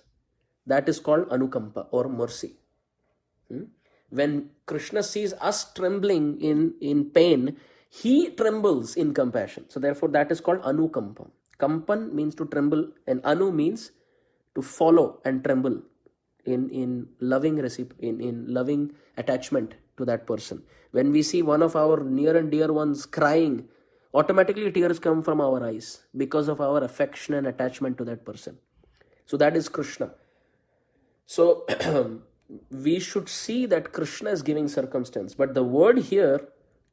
That is called anukampa or mercy. When Krishna sees us trembling in pain, he trembles in compassion. So therefore that is called anukampam. Kampan means to tremble, and anu means to follow and tremble in loving in loving attachment to that person. When we see one of our near and dear ones crying, automatically tears come from our eyes because of our affection and attachment to that person. So that is Krishna. So we should see that Krishna is giving circumstance, but the word here,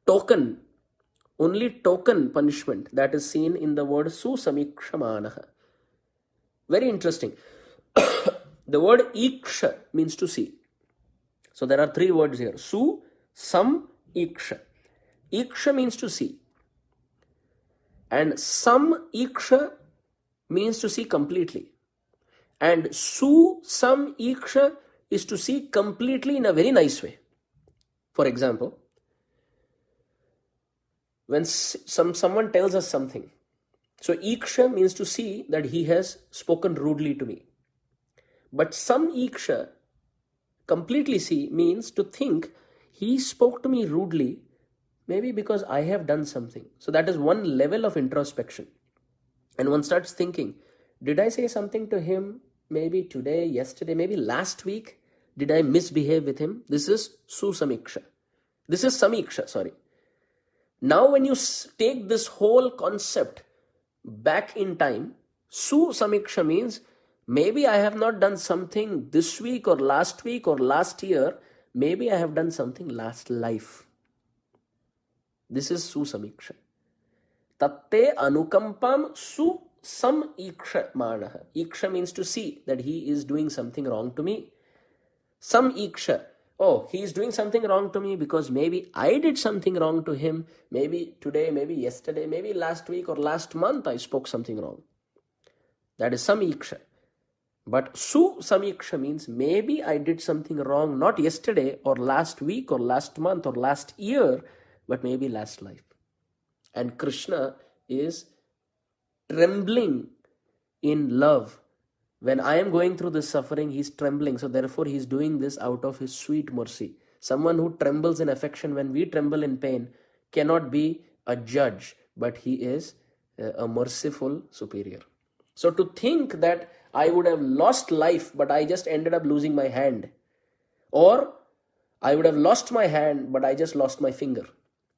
token, only token punishment, that is seen in the word susamikshamanaha. Very interesting. The word iksha means to see. So there are 3 words here. Su, sam, iksha. Iksha means to see. And sam, iksha means to see completely. And su, sam, iksha is to see completely in a very nice way. For example, when someone tells us something, so iksha means to see that he has spoken rudely to me. But sam iksha, completely see, means to think he spoke to me rudely, maybe because I have done something. So that is one level of introspection. And one starts thinking, did I say something to him maybe today, yesterday, maybe last week, did I misbehave with him? This is susamiksha. This is samiksha, sorry. Now when you take this whole concept back in time, susamiksha means maybe I have not done something this week or last year, maybe I have done something last life. This is susamiksha. Tatte anukampam samiksha manaha. Iksha means to see that he is doing something wrong to me. Samiksha. Oh, he is doing something wrong to me because maybe I did something wrong to him. Maybe today, maybe yesterday, maybe last week or last month I spoke something wrong. That is samiksha. But samiksha means maybe I did something wrong, not yesterday or last week or last month or last year, but maybe last life. And Krishna is trembling in love. When I am going through this suffering, he's trembling. So therefore, he's doing this out of his sweet mercy. Someone who trembles in affection when we tremble in pain cannot be a judge, but he is a merciful superior. So to think that I would have lost life, but I just ended up losing my hand, or I would have lost my hand, but I just lost my finger.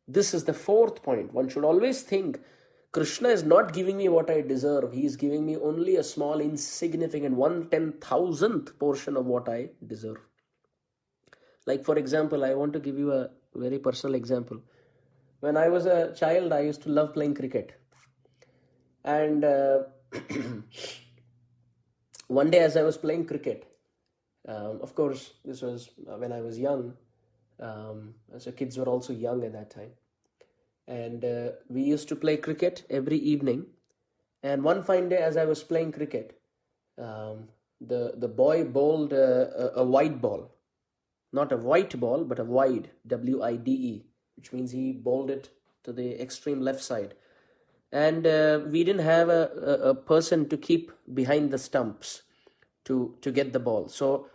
This is the fourth point. One should always think Krishna is not giving me what I deserve. He is giving me only a small, insignificant 1/10,000th portion of what I deserve. Like, for example, I want to give you a very personal example. When I was a child, I used to love playing cricket. And one day as I was playing cricket, of course, this was when I was young. So kids were also young at that time. And we used to play cricket every evening. And one fine day as I was playing cricket, the boy bowled a wide ball. Not a white ball, but a wide, W-I-D-E, which means he bowled it to the extreme left side. And we didn't have a person to keep behind the stumps to get the ball. So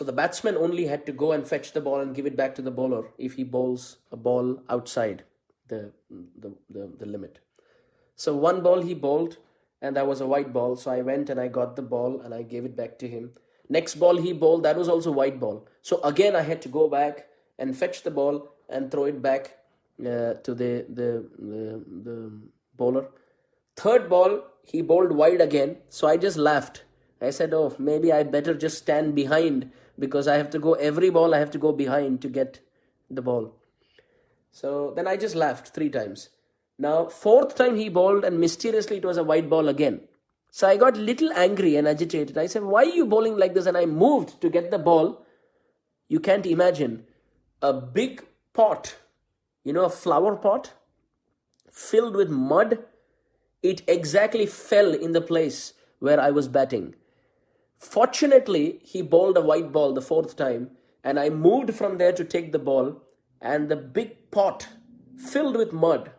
the batsman only had to go and fetch the ball and give it back to the bowler if he bowls a ball outside the limit. So one ball he bowled, and that was a white ball. So I went and I got the ball and I gave it back to him. Next ball he bowled, that was also white ball. So again I had to go back and fetch the ball and throw it back to the bowler. Third ball he bowled wide again. So I just laughed. I said, oh, maybe I better just stand behind, because I have to go every ball, I have to go behind to get the ball. So then I just laughed 3 times. Now, fourth time he bowled, and mysteriously it was a white ball again. So I got little angry and agitated. I said, why are you bowling like this? And I moved to get the ball. You can't imagine a big pot, a flower pot filled with mud. It exactly fell in the place where I was batting. Fortunately, he bowled a white ball the 4th time, and I moved from there to take the ball, and the big pot filled with mud,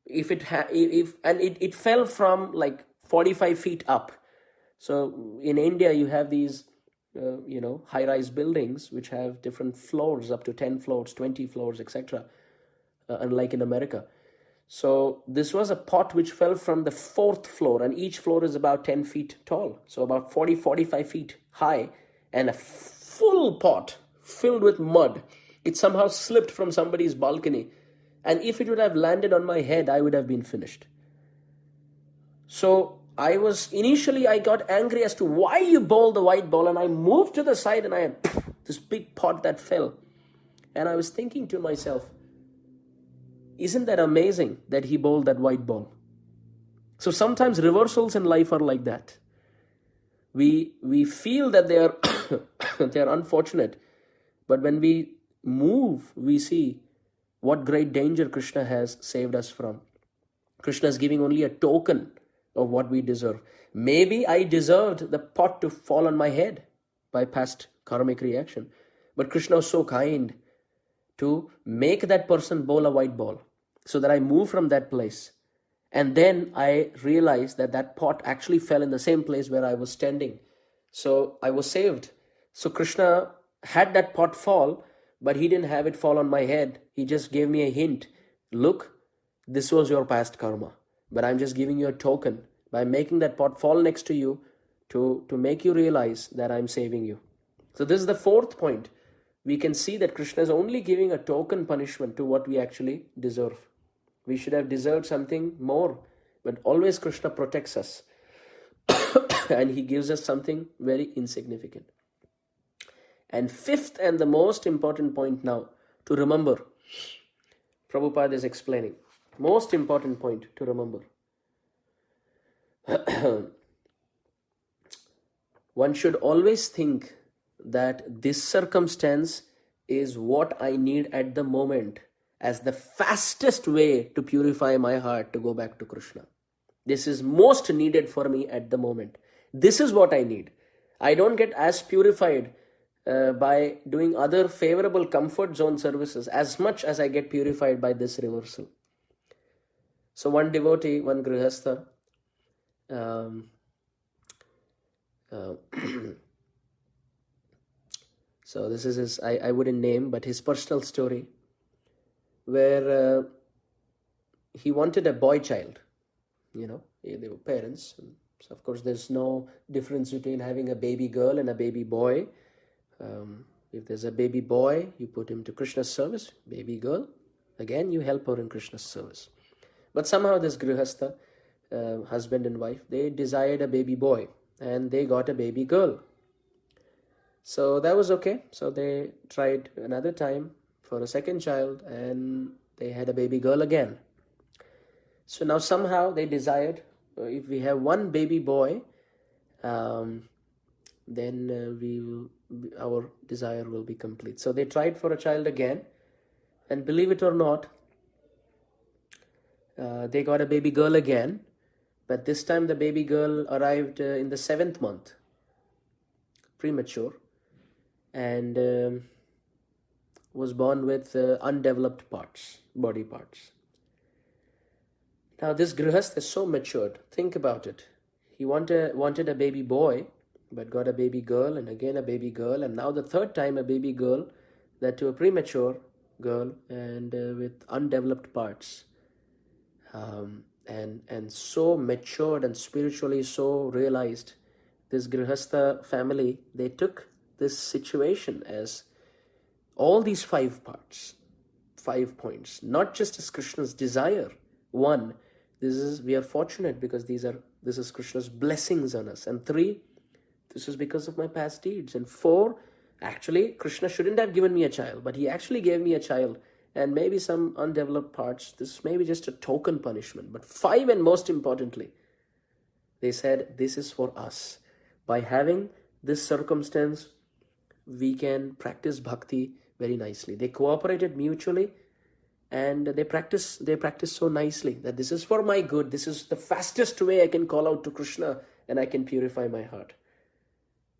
it fell from like 45 feet up. So in India, you have these, high-rise buildings which have different floors, up to 10 floors, 20 floors, etc. Unlike in America. So this was a pot which fell from the 4th floor, and each floor is about 10 feet tall. So about 45 feet high, and a full pot filled with mud. It somehow slipped from somebody's balcony. And if it would have landed on my head, I would have been finished. So I got angry as to why you bowled the white ball, and I moved to the side and I had this big pot that fell. And I was thinking to myself, isn't that amazing that he bowled that white ball? So sometimes reversals in life are like that. We feel that they are unfortunate, but when we move, we see what great danger Krishna has saved us from. Krishna is giving only a token of what we deserve. Maybe I deserved the pot to fall on my head by past karmic reaction, but Krishna was so kind to make that person bowl a white ball, so that I moved from that place. And then I realized that that pot actually fell in the same place where I was standing. So I was saved. So Krishna had that pot fall, but he didn't have it fall on my head. He just gave me a hint. Look, this was your past karma, but I'm just giving you a token by making that pot fall next to you to make you realize that I'm saving you. So this is the fourth point. We can see that Krishna is only giving a token punishment to what we actually deserve. We should have deserved something more, but always Krishna protects us and he gives us something very insignificant. And fifth and the most important point now to remember, Prabhupada is explaining. Most important point to remember. One should always think that this circumstance is what I need at the moment as the fastest way to purify my heart to go back to Krishna. This is most needed for me at the moment. This is what I need. I don't get as purified by doing other favorable comfort zone services as much as I get purified by this reversal. So one devotee, one grihastha, so this is his, I wouldn't name, but his personal story, where he wanted a boy child. They were parents. So of course, there's no difference between having a baby girl and a baby boy. If there's a baby boy, you put him to Krishna's service. Baby girl, again, you help her in Krishna's service. But somehow this grihastha, husband and wife, they desired a baby boy and they got a baby girl. So that was okay. So they tried another time for a second child and they had a baby girl again. So now somehow they desired, if we have one baby boy, then our desire will be complete. So they tried for a child again, and believe it or not, they got a baby girl again, but this time the baby girl arrived in the 7th month, premature, and was born with undeveloped parts, body parts. Now this grihastha is so matured. Think about it. He wanted a baby boy, but got a baby girl, and again a baby girl, and now the third time a baby girl, that to a premature girl and with undeveloped parts, and so matured and spiritually so realized. This grihastha family, they took this situation as all these 5 parts, 5 points, not just as Krishna's desire. 1, we are fortunate because this is Krishna's blessings on us, and 3, this is because of my past deeds, and 4, actually Krishna shouldn't have given me a child, but he actually gave me a child, and maybe some undeveloped parts, this may be just a token punishment. But 5, and most importantly, they said this is for us. By having this circumstance, we can practice bhakti very nicely. They cooperated mutually, and they practice so nicely that this is for my good. This is the fastest way I can call out to Krishna and I can purify my heart.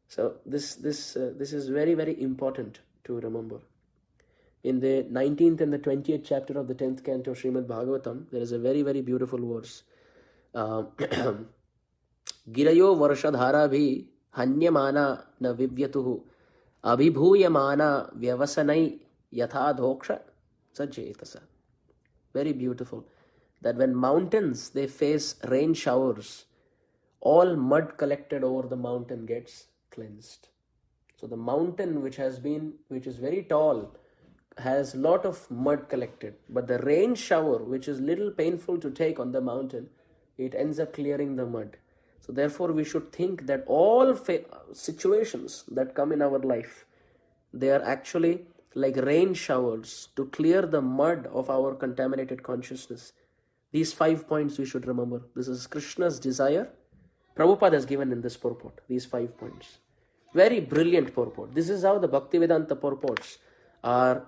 So this is very, very important to remember. In the 19th and the 20th chapter of the 10th canto of Srimad Bhagavatam, there is a very, very beautiful verse. Girayo varshadhara bhi hanyamana na vivyatuhu abhibhuyamana vyavasanai yatha dhoksha sajjetasa. Very beautiful. That when mountains, they face rain showers, all mud collected over the mountain gets cleansed. So the mountain which is very tall has a lot of mud collected, but the rain shower, which is little painful to take on the mountain, it ends up clearing the mud. So therefore we should think that all situations that come in our life, they are actually like rain showers to clear the mud of our contaminated consciousness. These 5 points we should remember. This is Krishna's desire. Prabhupada has given in this purport, these 5 points. Very brilliant purport. This is how the Bhaktivedanta purports are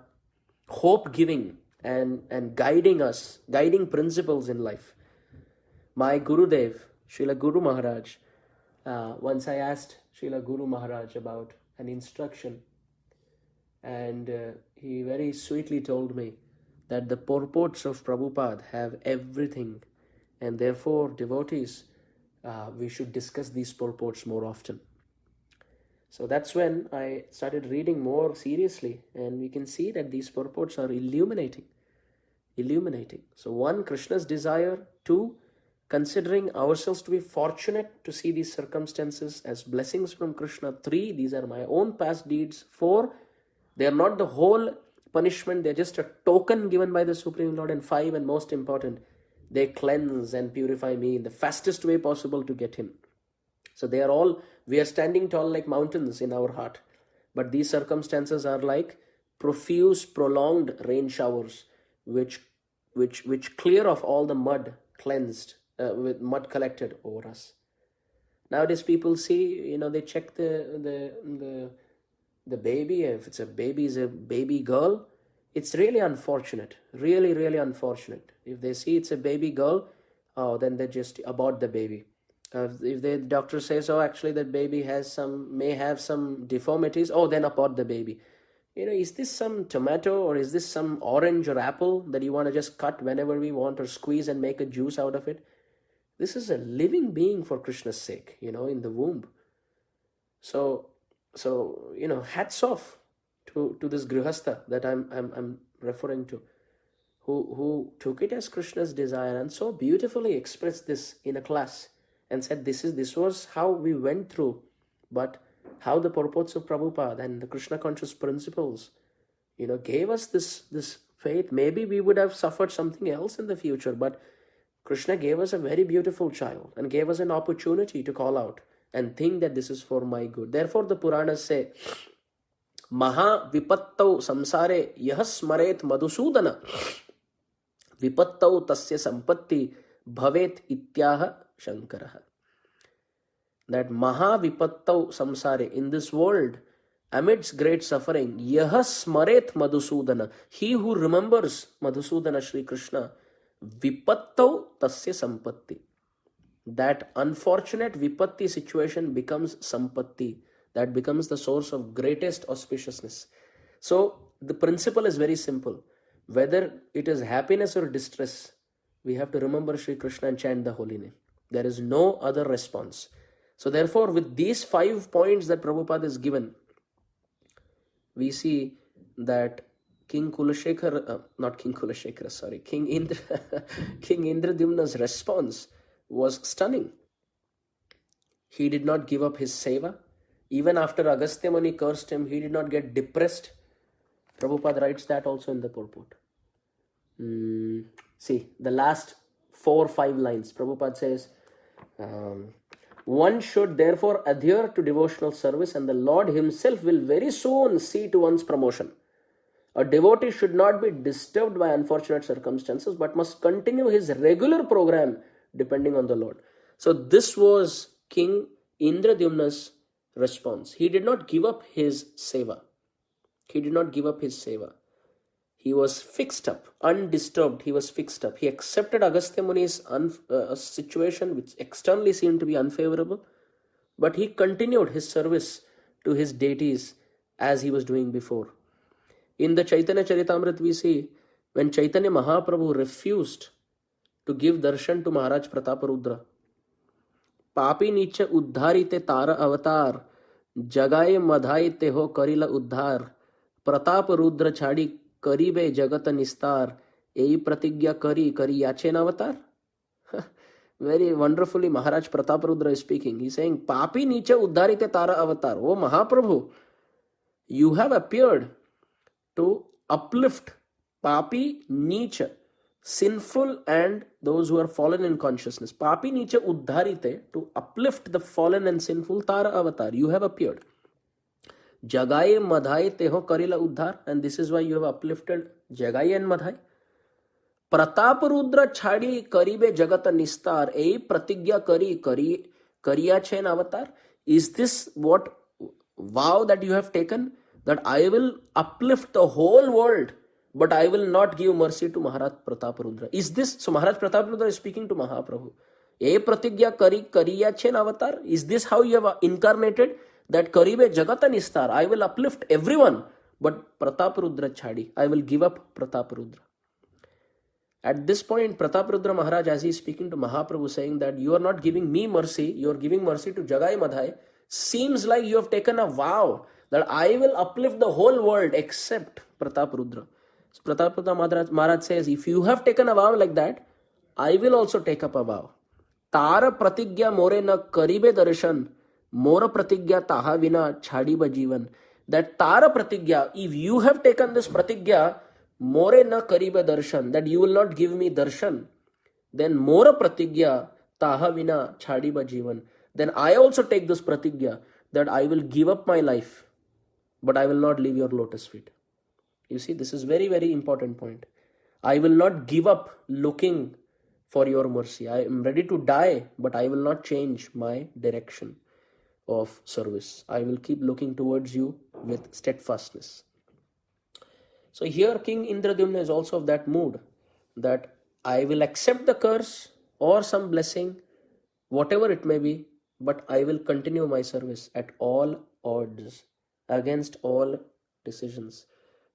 hope-giving and guiding us, guiding principles in life. My Gurudev, Srila Guru Maharaj, once I asked Srila Guru Maharaj about an instruction, and he very sweetly told me that the purports of Prabhupada have everything, and therefore devotees, we should discuss these purports more often. So that's when I started reading more seriously, and we can see that these purports are illuminating. So 1, Krishna's desire. 2, considering ourselves to be fortunate to see these circumstances as blessings from Krishna. 3, these are my own past deeds. 4, they are not the whole punishment, they're just a token given by the Supreme Lord. And 5, and most important, they cleanse and purify me in the fastest way possible to get him. So they are all, we are standing tall like mountains in our heart. But these circumstances are like profuse, prolonged rain showers, which clear off all the mud cleansed, with mud collected over us. Nowadays people see, they check the baby. If it's a baby, is a baby girl, it's really unfortunate, really, really unfortunate. If they see it's a baby girl, then they just abort the baby. If the doctor says, actually that baby may have some deformities, then abort the baby. Is this some tomato or is this some orange or apple that you want to just cut whenever we want or squeeze and make a juice out of it? This is a living being, for Krishna's sake, in the womb. So hats off to this grihastha that I'm referring to, who took it as Krishna's desire and so beautifully expressed this in a class and said this was how we went through, but how the purports of Prabhupada and the Krishna conscious principles, gave us this faith. Maybe we would have suffered something else in the future, but Krishna gave us a very beautiful child and gave us an opportunity to call out and think that this is for my good. Therefore the Puranas say, Maha vipattau samsare yah smaret madhusudana vipattau tasya sampatti bhavet ityaha shankaraha. That Maha vipattau samsare, in this world, amidst great suffering, yah smaret madhusudana, he who remembers Madhusudana Shri Krishna, vipattau tasya sampatti. That unfortunate vipatti situation becomes sampatti. That becomes the source of greatest auspiciousness. So the principle is very simple. Whether it is happiness or distress, we have to remember Shri Krishna and chant the holy name. There is no other response. So therefore, with these 5 points that Prabhupada is given, we see that King Indra, King Indradyumna's response was stunning. He did not give up his seva. Even after Agastya Muni cursed him, he did not get depressed. Prabhupada writes that also in the purport. See, the last 4 or 5 lines, Prabhupada says, one should therefore adhere to devotional service and the Lord himself will very soon see to one's promotion. A devotee should not be disturbed by unfortunate circumstances but must continue his regular program depending on the Lord. So this was King Indradyumna's response. He did not give up his seva. He was fixed up, undisturbed. He was fixed up. He accepted Agastya Muni's situation which externally seemed to be unfavorable, but he continued his service to his deities as he was doing before. In the Chaitanya Charitamrita we see when Chaitanya Mahaprabhu refused to give darshan to Maharaj Prataparudra. Papi niche uddharite tara avatar, jagaye madhaye teho karila uddhar, Prataparudra chadi karibe jagata nistar, ei pratigya kari yachen avatar. Very wonderfully Maharaj Prataparudra is speaking. He is saying, Papi niche uddharite tara avatar. Oh Mahaprabhu, you have appeared to uplift Papi niche, sinful and those who are fallen in consciousness. Papi niche uddharite, to uplift the fallen and sinful, tara avatar. You have appeared. Jagaye madhaye teho karila uddhar, and this is why you have uplifted Jagaye and Madhaye. Prataparudra chadi karibe jagata nistar, ei pratigya kariya chen avatar. Is this what vow that you have taken? That I will uplift the whole world, but I will not give mercy to Maharaj Prataparudra. Is this, so Maharaj Prataparudra is speaking to Mahaprabhu. Ei pratigya kariya chen avatar. Is this how you have incarnated? That karibe jagata nistar, I will uplift everyone, but Prataparudra chadi, I will give up Prataparudra. At this point, Prataparudra Maharaj, as he is speaking to Mahaprabhu, saying that you are not giving me mercy, you are giving mercy to Jagaye Madhaye, seems like you have taken a vow that I will uplift the whole world except Prataparudra. So Prataparudra Maharaj says, if you have taken a vow like that, I will also take up a vow. तार प्रतिज्ञा मोरे न करीबे दर्शन, मोर pratigya taha vina chhadiba jivan. That tara pratigya, if you have taken this pratigya, more na karibe darshan, that you will not give me darshan, then more pratigya taha vina chhadiba jivan. Then I also take this pratigya that I will give up my life, but I will not leave your lotus feet. You see, this is very, very important point. I will not give up looking for your mercy. I am ready to die, but I will not change my direction of service. I will keep looking towards you with steadfastness. So here King Indradyumna is also of that mood that I will accept the curse or some blessing, whatever it may be, but I will continue my service at all odds, against all decisions.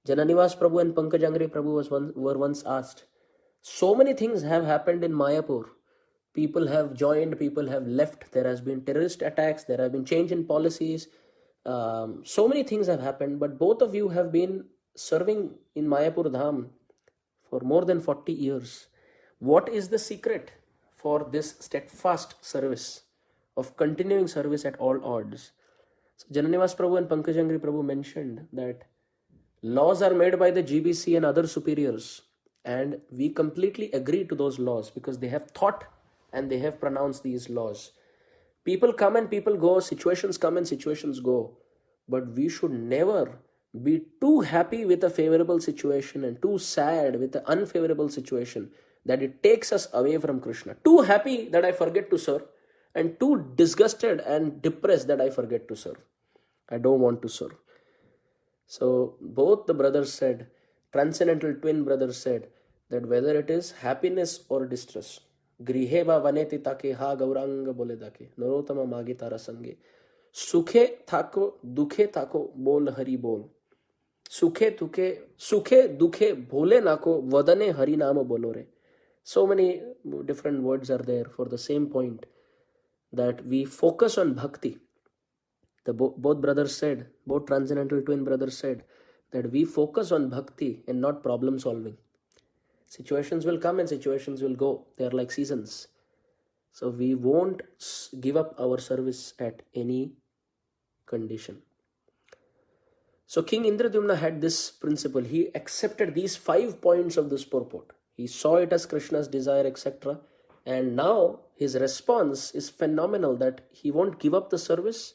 Jananivas Prabhu and Pankajangri Prabhu were once asked, so many things have happened in Mayapur. People have joined, people have left, there has been terrorist attacks, there have been change in policies. So many things have happened, but both of you have been serving in Mayapur Dham for more than 40 years. What is the secret for this steadfast service, of continuing service at all odds? So Jananivas Prabhu and Pankajangri Prabhu mentioned that laws are made by the GBC and other superiors, and we completely agree to those laws because they have thought and they have pronounced these laws. People come and people go, situations come and situations go, but we should never be too happy with a favorable situation and too sad with an unfavorable situation that it takes us away from Krishna. Too happy that I forget to serve, and too disgusted and depressed that I forget to serve. I don't want to serve. So both the brothers said, transcendental twin brothers said, that whether it is happiness or distress, griheva vaneti take ha gauranga bole dake, narotama mage tara sange, sukhe thako, dukhe thako, bol hari bol. Sukhe dukhe bhole nako, vadane hari nama bolore. So many different words are there for the same point, that we focus on bhakti. Both brothers said, both transcendental twin brothers said, that we focus on bhakti and not problem solving. Situations will come and situations will go. They are like seasons. So we won't give up our service at any condition. So King Indradyumna had this principle. He accepted these 5 points of this purport. He saw it as Krishna's desire, etc. And now his response is phenomenal, that he won't give up the service.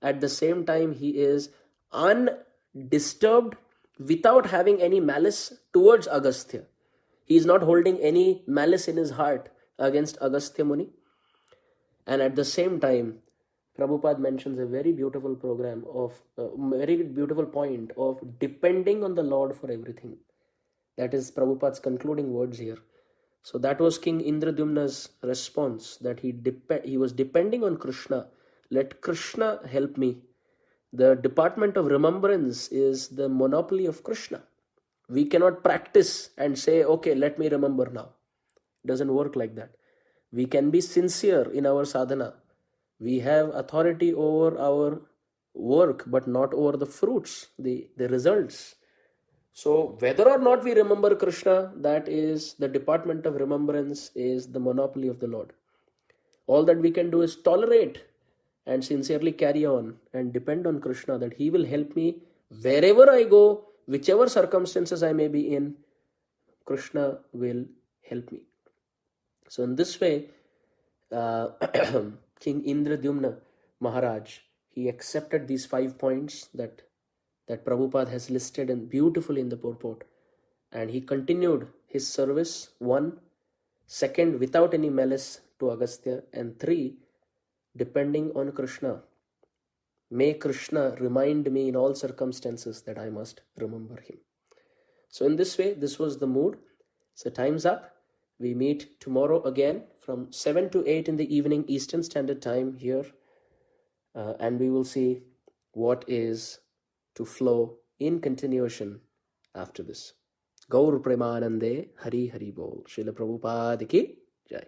At the same time, he is undisturbed, without having any malice towards Agastya. He is not holding any malice in his heart against Agastya Muni. And at the same time, Prabhupada mentions a very beautiful program of, very beautiful point of depending on the Lord for everything. That is Prabhupada's concluding words here. So that was King Indradyumna's response, that he was depending on Krishna. Let Krishna help me. The department of remembrance is the monopoly of Krishna. We cannot practice and say, okay, let me remember now. It doesn't work like that. We can be sincere in our sadhana. We have authority over our work, but not over the fruits, the results. So whether or not we remember Krishna, that is the department of remembrance, is the monopoly of the Lord. All that we can do is tolerate and sincerely carry on and depend on Krishna, that he will help me wherever I go, whichever circumstances I may be in, Krishna will help me. So in this way, King Indradyumna Maharaj, he accepted these 5 points that Prabhupada has listed in beautifully in the purport, and he continued his service. 1, 2, without any malice to Agastya, and 3, depending on Krishna. May Krishna remind me in all circumstances that I must remember him. So in this way, this was the mood. So time's up. We meet tomorrow again from 7 to 8 in the evening Eastern Standard Time here, and we will see what is to flow in continuation after this. Gaur Premanande Hari Hari Bol. Srila Prabhupada ki Jai.